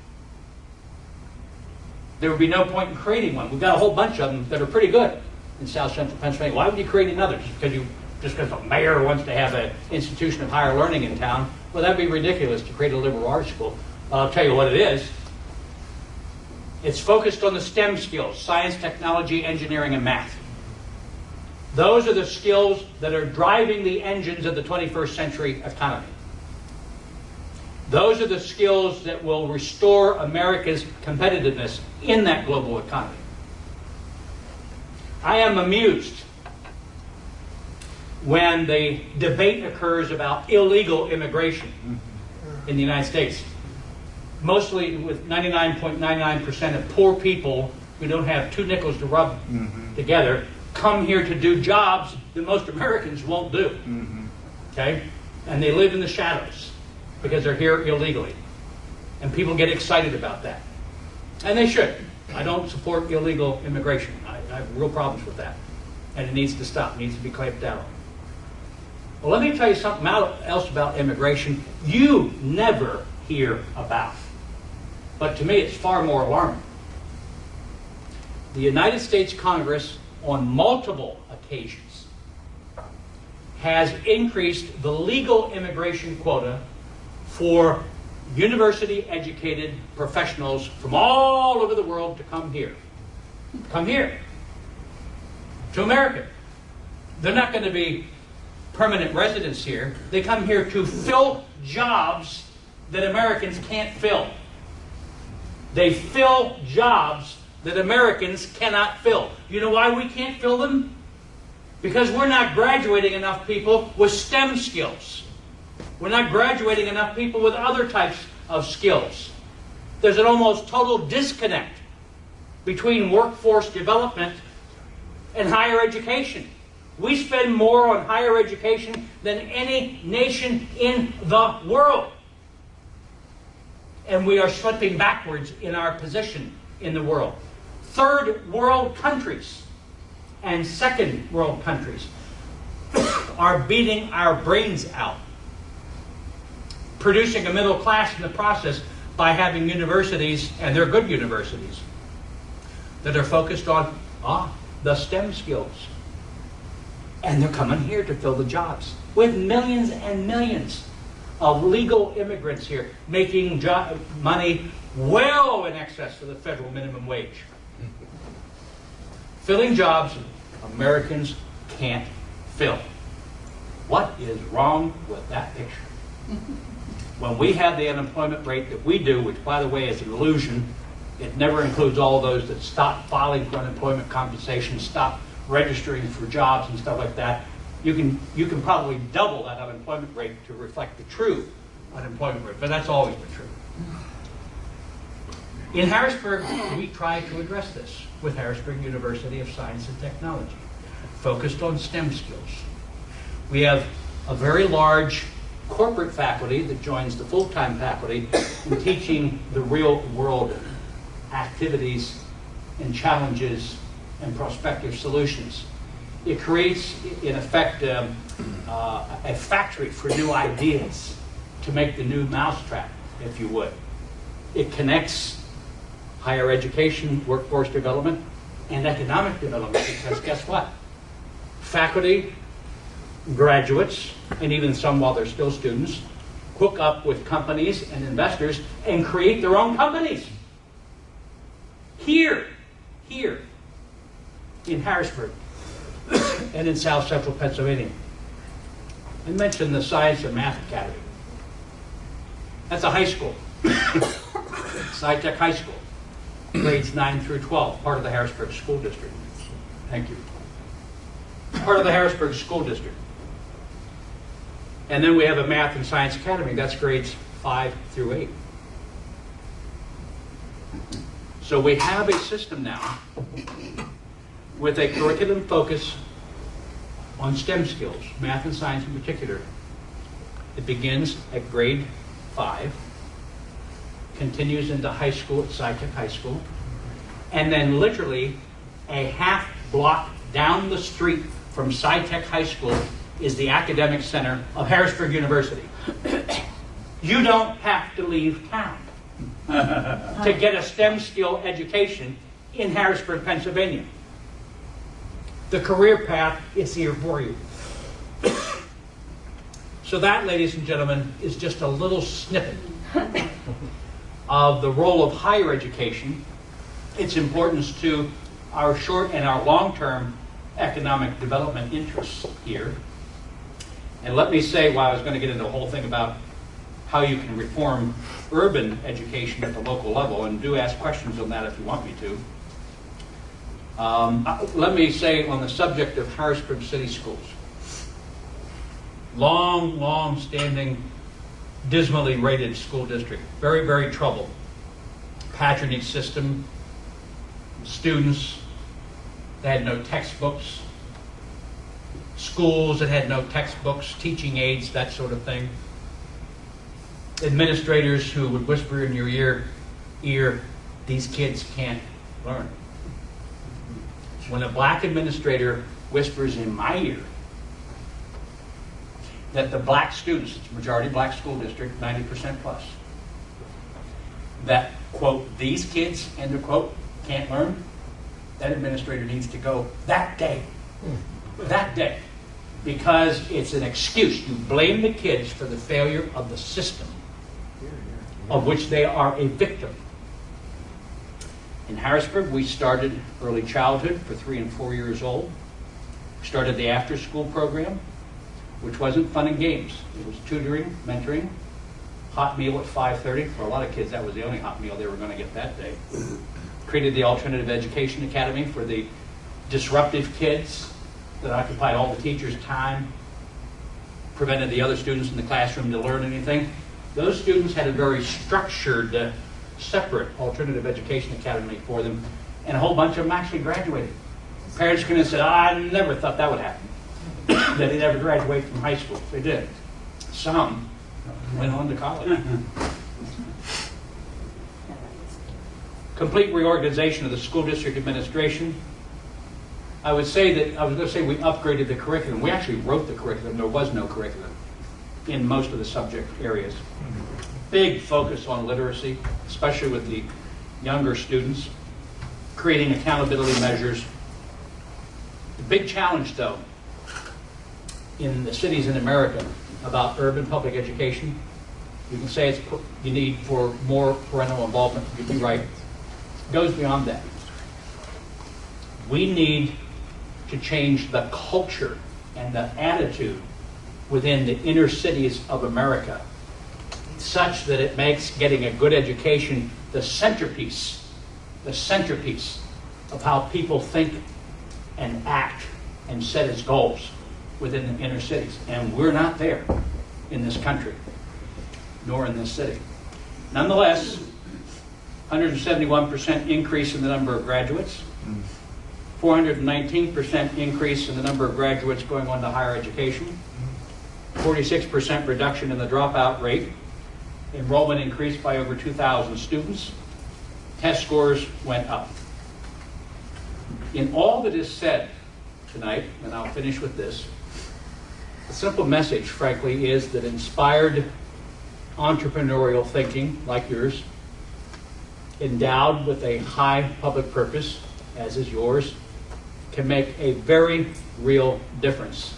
There would be no point in creating one. We've got a whole bunch of them that are pretty good in South Central Pennsylvania. Why would you create another? Just because the mayor wants to have an institution of higher learning in town? Well, that'd be ridiculous to create a liberal arts school. I'll tell you what it is. It's focused on the STEM skills, science, technology, engineering, and math. Those are the skills that are driving the engines of the 21st century economy. Those are the skills that will restore America's competitiveness in that global economy. I am amused when the debate occurs about illegal immigration in the United States. Mostly with 99.99% of poor people who don't have two nickels to rub together come here to do jobs that most Americans won't do. Okay? And they live in the shadows because they're here illegally. And people get excited about that. And they should. I don't support illegal immigration. I have real problems with that. And it needs to stop. It needs to be clamped down on. Well, let me tell you something else about immigration you never hear about. But to me, it's far more alarming. The United States Congress, on multiple occasions, has increased the legal immigration quota for university-educated professionals from all over the world to come here. Come here. To America. They're not going to be permanent residents here. They come here to fill jobs that Americans can't fill. They fill jobs that Americans cannot fill. You know why we can't fill them? Because we're not graduating enough people with STEM skills. We're not graduating enough people with other types of skills. There's an almost total disconnect between workforce development and higher education. We spend more on higher education than any nation in the world. And we are slipping backwards in our position in the world. Third world countries and second world countries are beating our brains out, producing a middle class in the process by having universities, and they're good universities, that are focused on the STEM skills. And they're coming here to fill the jobs with millions and millions of legal immigrants here making money well in excess of the federal minimum wage. Filling jobs Americans can't fill. What is wrong with that picture? When we have the unemployment rate that we do, which by the way is an illusion, it never includes all those that stop filing for unemployment compensation, stop registering for jobs and stuff like that. You can probably double that unemployment rate to reflect the true unemployment rate, but that's always been true. In Harrisburg, we try to address this with Harrisburg University of Science and Technology, focused on STEM skills. We have a very large corporate faculty that joins the full-time faculty in teaching the real-world activities and challenges and prospective solutions. It creates, in effect, a factory for new ideas to make the new mousetrap, if you would. It connects higher education, workforce development, and economic development, because guess what? Faculty graduates, and even some while they're still students, hook up with companies and investors and create their own companies. Here in Harrisburg and in South Central Pennsylvania. I mentioned the Science and Math Academy. That's a high school. Sci-Tech High School. Grades 9 through 12, part of the Harrisburg School District. Thank you. Part of the Harrisburg School District. And then we have a Math and Science Academy. That's grades 5 through 8. So we have a system now with a curriculum focus on STEM skills, math and science in particular. It begins at grade 5, continues into high school at Sci-Tech High School, and then literally a half block down the street from Sci-Tech High School is the academic center of Harrisburg University. You don't have to leave town to get a STEM skill education in Harrisburg, Pennsylvania. The career path is here for you. So that, ladies and gentlemen, is just a little snippet of the role of higher education, its importance to our short and our long-term economic development interests here. And let me say, while I was going to get into the whole thing about how you can reform urban education at the local level, and do ask questions on that if you want me to. Let me say on the subject of Harrisburg City Schools. Long-standing, dismally rated school district. Very, very troubled. Patronage system, students that had no textbooks, schools that had no textbooks, teaching aids, that sort of thing. Administrators who would whisper in your ear, these kids can't learn. When a black administrator whispers in my ear that the black students, it's a majority black school district, 90% plus, that, quote, these kids, end of quote, can't learn, that administrator needs to go that day. That day. Because it's an excuse. You blame the kids for the failure of the system of which they are a victim. In Harrisburg, we started early childhood for 3 and 4 years old. We started the after-school program, which wasn't fun and games. It was tutoring, mentoring, hot meal at 5:30. For a lot of kids, that was the only hot meal they were going to get that day. Created the Alternative Education Academy for the disruptive kids that occupied all the teachers' time, prevented the other students in the classroom to learn anything. Those students had a very structured, separate Alternative Education Academy for them, and a whole bunch of them actually graduated. Parents came in and said, I never thought that would happen. That they never graduate from high school. They did. Some went on to college. Complete reorganization of the school district administration. I was going to say we upgraded the curriculum. We actually wrote the curriculum. There was no curriculum in most of the subject areas. Big focus on literacy, especially with the younger students. Creating accountability measures. The big challenge, though, in the cities in America about urban public education, you can say it's you need for more parental involvement. You'd be right. It goes beyond that. We need to change the culture and the attitude within the inner cities of America such that it makes getting a good education the centerpiece of how people think and act and set as goals within the inner cities. And we're not there in this country, nor in this city. Nonetheless, 171% increase in the number of graduates, 419% increase in the number of graduates going on to higher education, 46% reduction in the dropout rate, enrollment increased by over 2,000 students, test scores went up. In all that is said tonight, and I'll finish with this, the simple message, frankly, is that inspired entrepreneurial thinking, like yours, endowed with a high public purpose, as is yours, can make a very real difference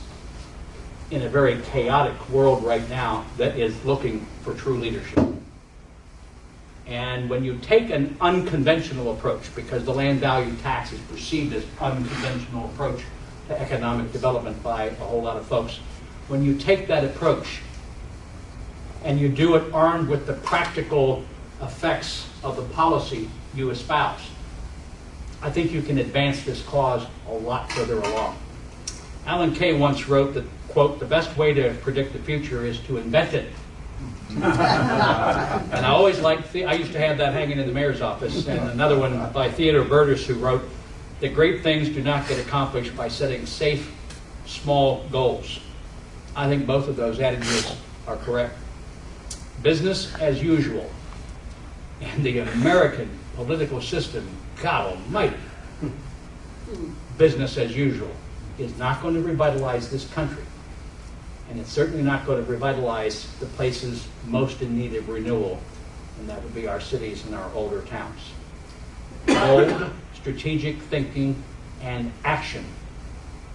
in a very chaotic world right now that is looking for true leadership. And when you take an unconventional approach, because the land value tax is perceived as unconventional approach to economic development by a whole lot of folks, when you take that approach and you do it armed with the practical effects of the policy you espouse, I think you can advance this cause a lot further along. Alan Kay once wrote that, quote, "The best way to predict the future is to invent it." And I always liked, I used to have that hanging in the mayor's office, and another one by Theodore Burgess, who wrote that great things do not get accomplished by setting safe, small goals. I think both of those adages are correct. Business as usual. And the American political system, God almighty, business as usual is not going to revitalize this country. And it's certainly not going to revitalize the places most in need of renewal, and that would be our cities and our older towns. Bold, strategic thinking and action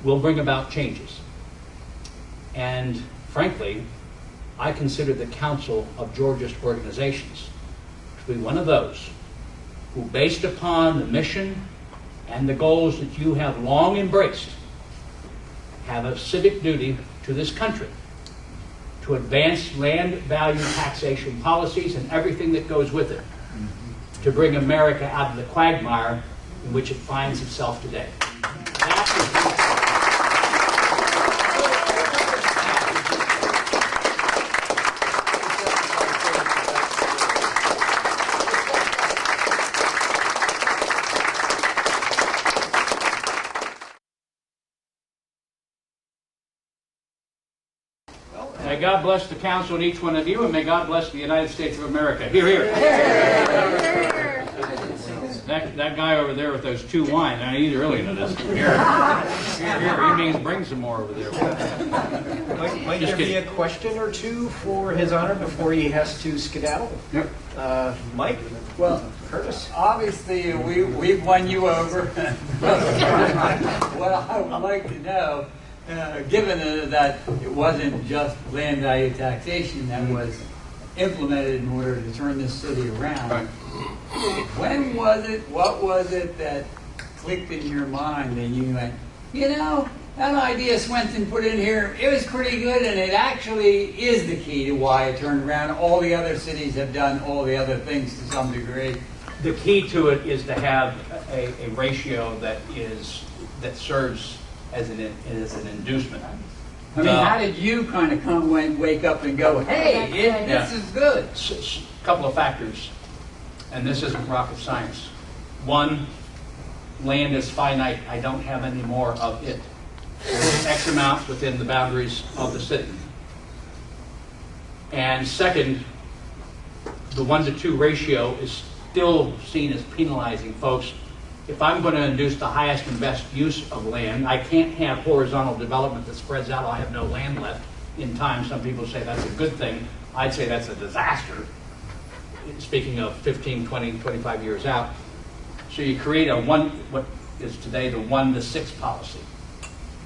will bring about changes. And frankly, I consider the Council of Georgist Organizations to be one of those who, based upon the mission and the goals that you have long embraced, have a civic duty to this country to advance land value taxation policies and everything that goes with it, to bring America out of the quagmire in which it finds itself today. May God bless the council and each one of you, and may God bless the United States of America. Hear, hear. That guy over there with those two wines, I need really into this. Here, he means bring some more over there. Might there be a question or two for His Honor before he has to skedaddle? Yep. Mike? Well, Curtis? obviously, we've won you over. What I would like to know, given that it wasn't just land value taxation that was implemented in order to turn this city around, Right. When was it, what was it that clicked in your mind and you went, you know, that idea Swenson put in here, it was pretty good, and it actually is the key to why it turned around. All the other cities have done all the other things to some degree. The key to it is to have a ratio that serves as an inducement. I mean, how did you kind of wake up and go, hey, this is good? A couple of factors, and this isn't rocket science. One, land is finite. I don't have any more of it. There's X amount within the boundaries of the city. And second, the 1-to-2 ratio is still seen as penalizing folks. If I'm going to induce the highest and best use of land, I can't have horizontal development that spreads out. I'll have no land left in time. Some people say that's a good thing. I'd say that's a disaster, speaking of 15, 20, 25 years out. So you create what is today the 1-to-6 policy.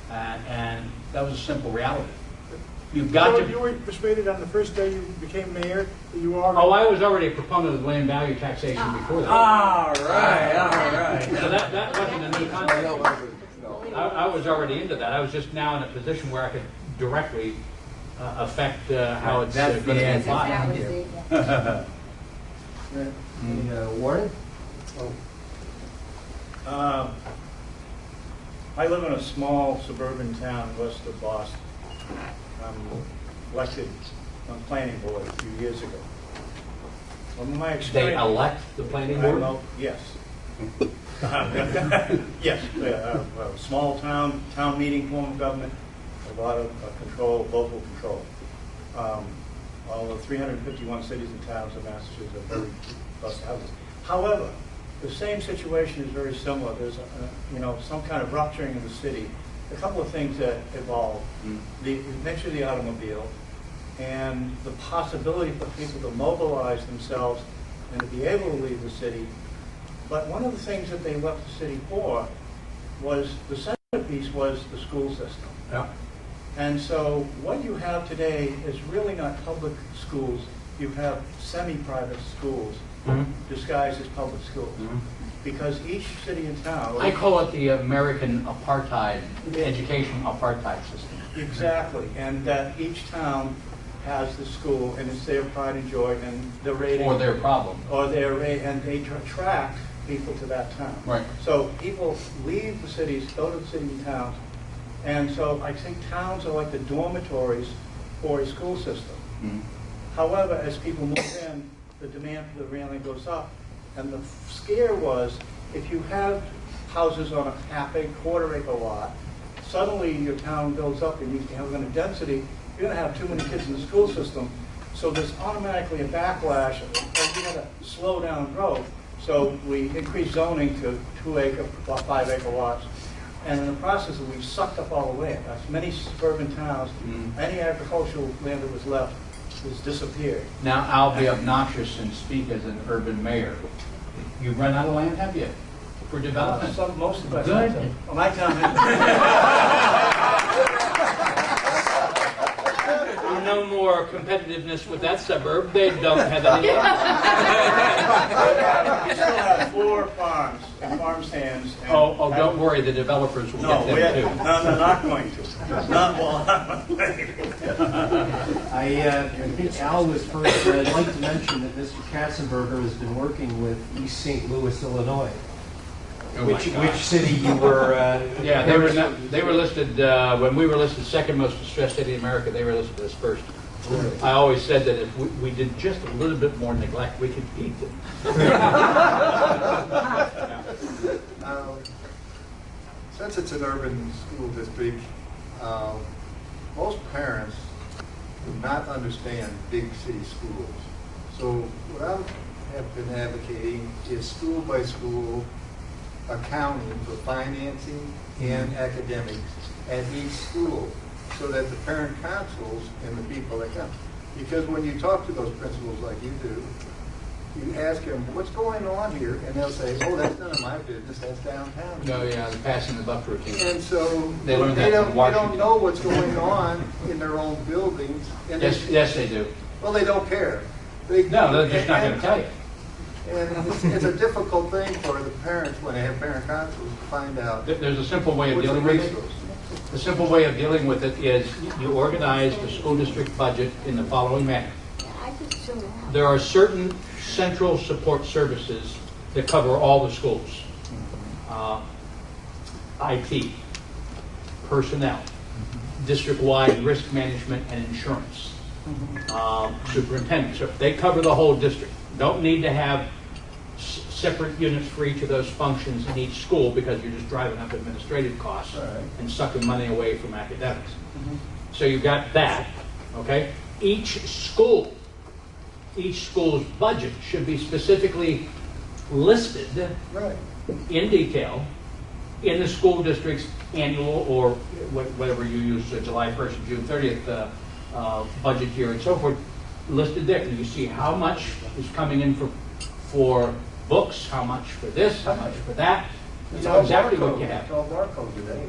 And that was a simple reality. You've got So to... you were persuaded on the first day you became mayor that you are... Oh, I was already a proponent of land value taxation before that. All right. So that wasn't a new concept. I was already into that. I was just now in a position where I could directly affect how it's going to be applied. Warren? I live in a small suburban town west of Boston. I'm elected on planning board a few years ago. From my They experience, elect the planning board? yes. Yes, a small town meeting form of government, a lot of control, local control. All the 351 cities and towns in Massachusetts are very bus houses. However, the same situation is very similar. There's some kind of rupturing in the city. A couple of things that evolved. The nature of the automobile and the possibility for people to mobilize themselves and to be able to leave the city. But one of the things that they left the city for was, the centerpiece was the school system. Yeah. And so what you have today is really not public schools. You have semi-private schools disguised as public schools. Because each city and town... I call it the American apartheid, education apartheid system. Exactly, and that each town has the school, and it's their pride and joy, and the rating... Or their problem. Or their rate, and they attract people to that town. Right. So people leave the cities, go to the city and towns, and so I think towns are like the dormitories for a school system. However, as people move in, the demand for the railing goes up, and the scare was, if you have houses on a half-acre, quarter-acre lot, suddenly your town builds up and you have a density, you're going to have too many kids in the school system, so there's automatically a backlash, and you got to slow down growth. So we increased zoning to 2-acre, 5-acre lots, and in the process, we've sucked up all the land. As many suburban towns, any agricultural land that was left has disappeared. Now, I'll be obnoxious and speak as an urban mayor. You've run out of land, have you, for development? Most of us. Good. Well, my town No more competitiveness with that suburb. They don't have any we still have 4 farms and farm stands. And Oh, don't worry, the developers will No, get them too. no, they're not going to. Not while I'm I think Al was first, but I'd like to mention that Mr. Katzenberger has been working with East St. Louis, Illinois. Oh my Which gosh. city you were... Yeah, they were listed, when we were listed second most distressed city in America, they were listed as first. I always said that if we did just a little bit more neglect, we could beat them. Since it's an urban school district, most parents do not understand big city schools. So what I have been advocating is school by school accounting for financing and academics at each school, so that the parent councils and the people that come. Because when you talk to those principals like you do, you ask them, what's going on here? And they'll say, oh, that's none of my business, that's downtown. No, yeah, the passing the buck routine. And so They learned that from they Washington. don't know what's going on in their own buildings. And Yes, they do. well, they don't care. No, they're just not going to tell you. And it's a difficult thing for the parents when they have parent councils to find out There's a simple way of what's the dealing with it. resource. The simple way of dealing with it is you organize the school district budget in the following manner. There are certain central support services that cover all the schools. IT, personnel, district-wide risk management and insurance, superintendent. So they cover the whole district. Don't need to have separate units for each of those functions in each school, because you're just driving up administrative costs and sucking money away from academics. So you've got that, okay? Each school's budget should be specifically listed in detail in the school district's annual, or whatever you use, July 1st and June 30th budget year and so forth, listed there. And you see how much is coming in for books, how much for this, how much for that. That's exactly what you have. It's all barcode today.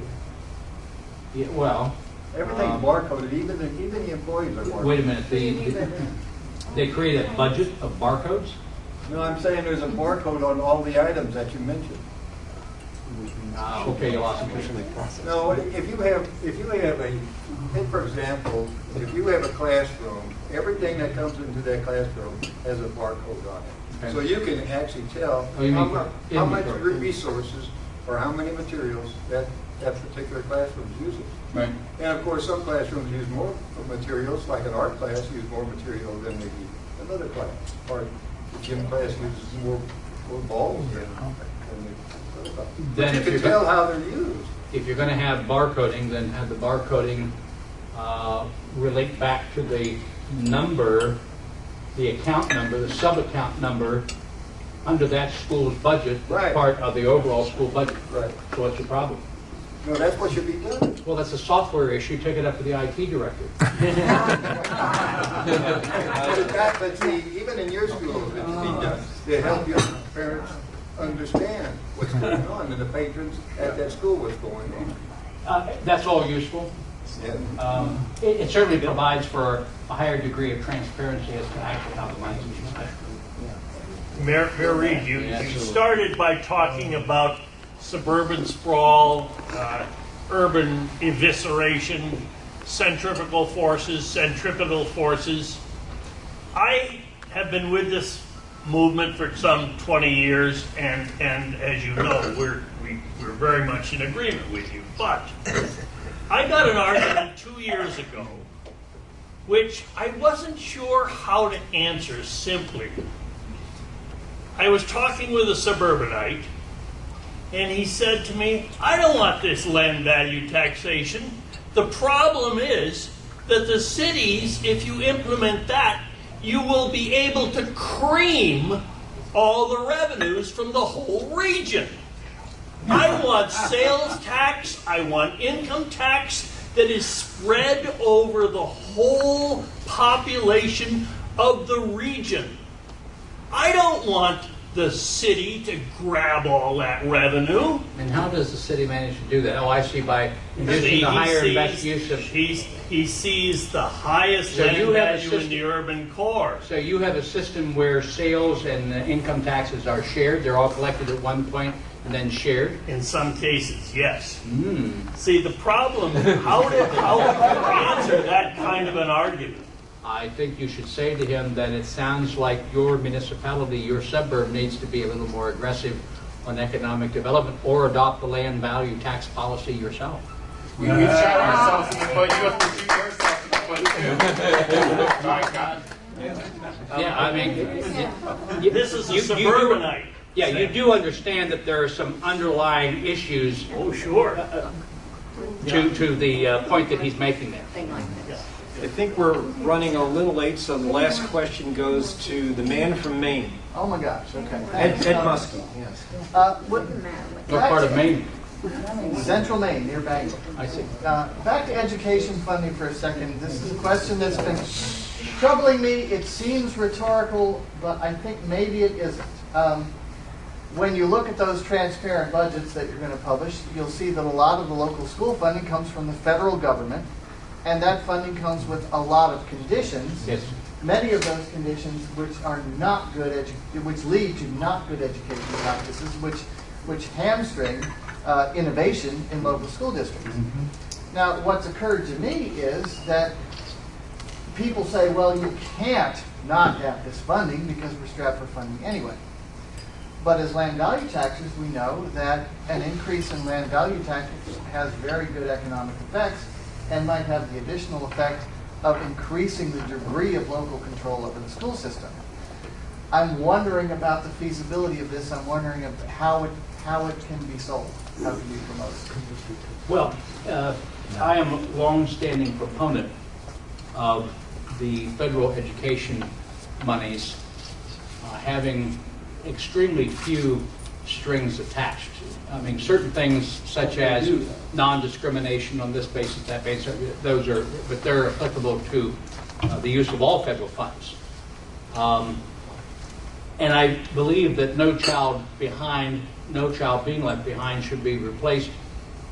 Yeah, well, Everything's barcoded, even the employees are barcoded. wait a minute. They create a budget of barcodes? No, I'm saying there's a barcode on all the items that you mentioned. Okay, you lost me. No, if you have take for example, if you have a classroom, everything that comes into that classroom has a barcode on it. Okay. So you can actually tell Oh, you mean how much inventory. resources or how many materials that particular classroom uses. Right. And of course, some classrooms use more materials, like an art class use more material than maybe another class. Or the gym class uses more balls than the other class. Then But you if can you're tell how they're used. If you're going to have barcoding, then have the barcoding relate back to the number, the account number, the sub-account number under that school's budget, that's Right. part of the overall school budget. Right. So what's your problem? No, that's what should be done. Well, that's a software issue. Take it up to the IT director. But see, even in your schools, it's being done to help your parents understand what's going on and the patrons at that school what's going on. That's all useful. It certainly provides for a higher degree of transparency as to actually how the money is spent. Mayor Reed, you started by talking about suburban sprawl, urban evisceration, centrifugal forces. I have been with this movement for some 20 years, and as you know, we're very much in agreement with you. But I got an argument 2 years ago, which I wasn't sure how to answer simply. I was talking with a suburbanite, and he said to me, I don't want this land value taxation. The problem is that the cities, if you implement that, you will be able to cream all the revenues from the whole region. I want sales tax, I want income tax that is spread over the whole population of the region. I don't want the city to grab all that revenue. And how does the city manage to do that? Oh, I see, by using the higher investigation. He sees the highest So you land have a value in system- the urban core. So you have a system where sales and income taxes are shared. They're all collected at one point and then shared. In some cases, yes. See, the problem, how would you answer that kind of an argument? I think you should say to him that it sounds like your municipality, your suburb needs to be a little more aggressive on economic development or adopt the land value tax policy yourself. We've shot ourselves in the foot. You have to shoot yourself in the foot too. My God. Yeah, I mean, This is a suburbanite. Yeah, you do understand that there are some underlying issues Oh, sure. to the point that he's making there. I think we're running a little late, so the last question goes to the man from Maine, Oh my gosh. Okay. Ed Muskie. Yes. What part of Maine? Central Maine, near Bangor. I see. Back to education funding for a second. This is a question that's been troubling me. It seems rhetorical, but I think maybe it isn't. When you look at those transparent budgets that you're going to publish, you'll see that a lot of the local school funding comes from the federal government, and that funding comes with a lot of conditions. Yes. Many of those conditions which are not good, which lead to not good education practices, which hamstring innovation in local school districts. Now, what's occurred to me is that people say, well, you can't not have this funding because we're strapped for funding anyway. But as land value taxes, we know that an increase in land value taxes has very good economic effects and might have the additional effect of increasing the degree of local control over the school system. I'm wondering about the feasibility of this. I'm wondering how it can be sold, how it can be promoted. Well, I am a long-standing proponent of the federal education monies having extremely few strings attached. I mean, certain things such as non-discrimination on this basis, that basis, those are, but they're applicable to the use of all federal funds. And I believe that no child being left behind should be replaced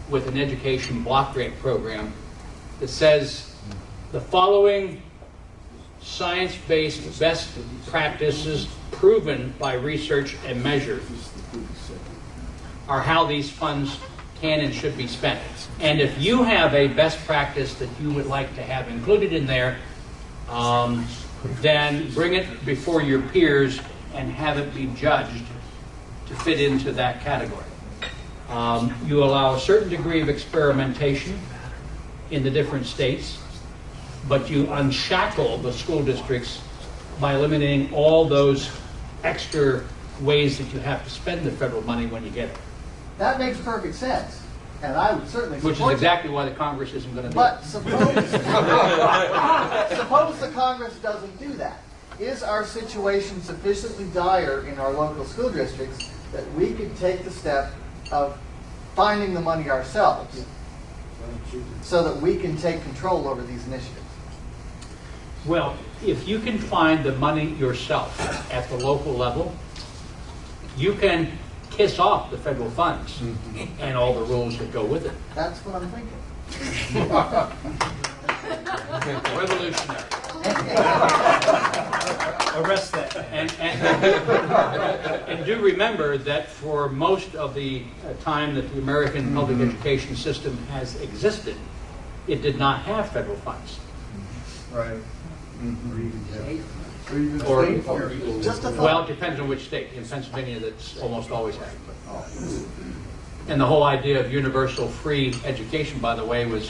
with an education block grant program that says the following science-based best practices proven by research and measure are how these funds can and should be spent. And if you have a best practice that you would like to have included in there, then bring it before your peers and have it be judged to fit into that category. You allow a certain degree of experimentation in the different states, but you unshackle the school districts by eliminating all those extra ways that you have to spend the federal money when you get it. That makes perfect sense, and I would certainly support Which is exactly why the Congress isn't going to do it. But suppose the Congress doesn't do that. Is our situation sufficiently dire in our local school districts that we could take the step of finding the money ourselves so that we can take control over these initiatives? Well, if you can find the money yourself at the local level, you can kiss off the federal funds and all the rules that go with it. That's what I'm thinking. Revolutionary. Arrest that man. And do remember that for most of the time that the American public education system has existed, it did not have federal funds. Right. Or, Just a thought. well, it depends on which state. In Pennsylvania, that's almost always had. And the whole idea of universal free education, by the way, was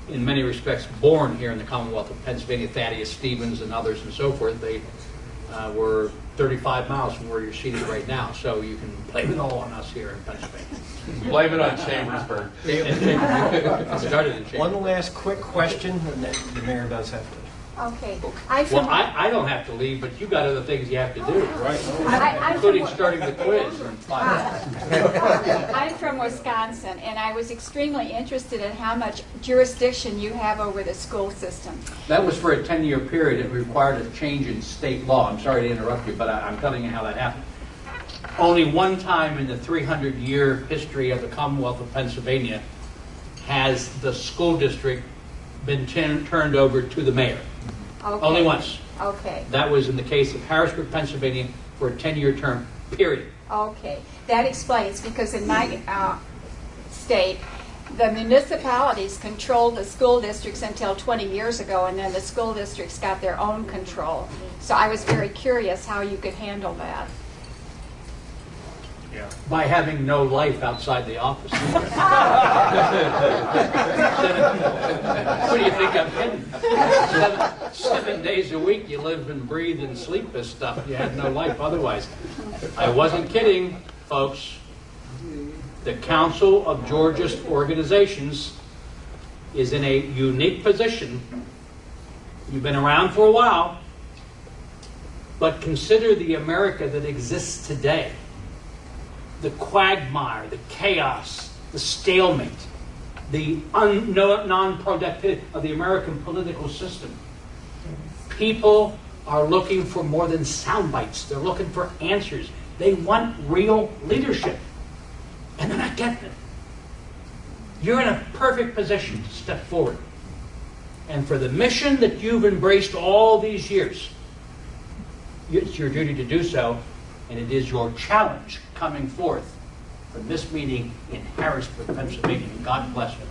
in many respects born here in the Commonwealth of Pennsylvania. Thaddeus Stevens and others and so forth, they were 35 miles from where you're seated right now. So you can blame it all on us here in Pennsylvania. Blame it on Chambersburg. It started in Chambersburg. One last quick question, and then the mayor does have to. Okay. Well, I don't have to leave, but you got other things you have to do, I'm including starting the quiz in 5 minutes. I'm from Wisconsin, and I was extremely interested in how much jurisdiction you have over the school system. That was for a 10-year period. It required a change in state law. I'm sorry to interrupt you, but I'm telling you how that happened. Only one time in the 300-year history of the Commonwealth of Pennsylvania has the school district been turned over to the mayor. Okay. Only once. Okay. That was in the case of Harrisburg, Pennsylvania, for a 10-year term, period. Okay. That explains, because in my state, the municipalities controlled the school districts until 20 years ago, and then the school districts got their own control. So I was very curious how you could handle that. Yeah. By having no life outside the office. What do you think I'm kidding? 7 days a week you live and breathe and sleep this stuff. You had no life otherwise. I wasn't kidding, folks. The Council of Georgia's organizations is in a unique position. You've been around for a while, but consider the America that exists today. The quagmire, the chaos, the stalemate, the non-productivity of the American political system. People are looking for more than sound bites. They're looking for answers. They want real leadership, and they're not getting it. You're in a perfect position to step forward. And for the mission that you've embraced all these years, it's your duty to do so, and it is your challenge coming forth from this meeting in Harrisburg, Pennsylvania. God bless you.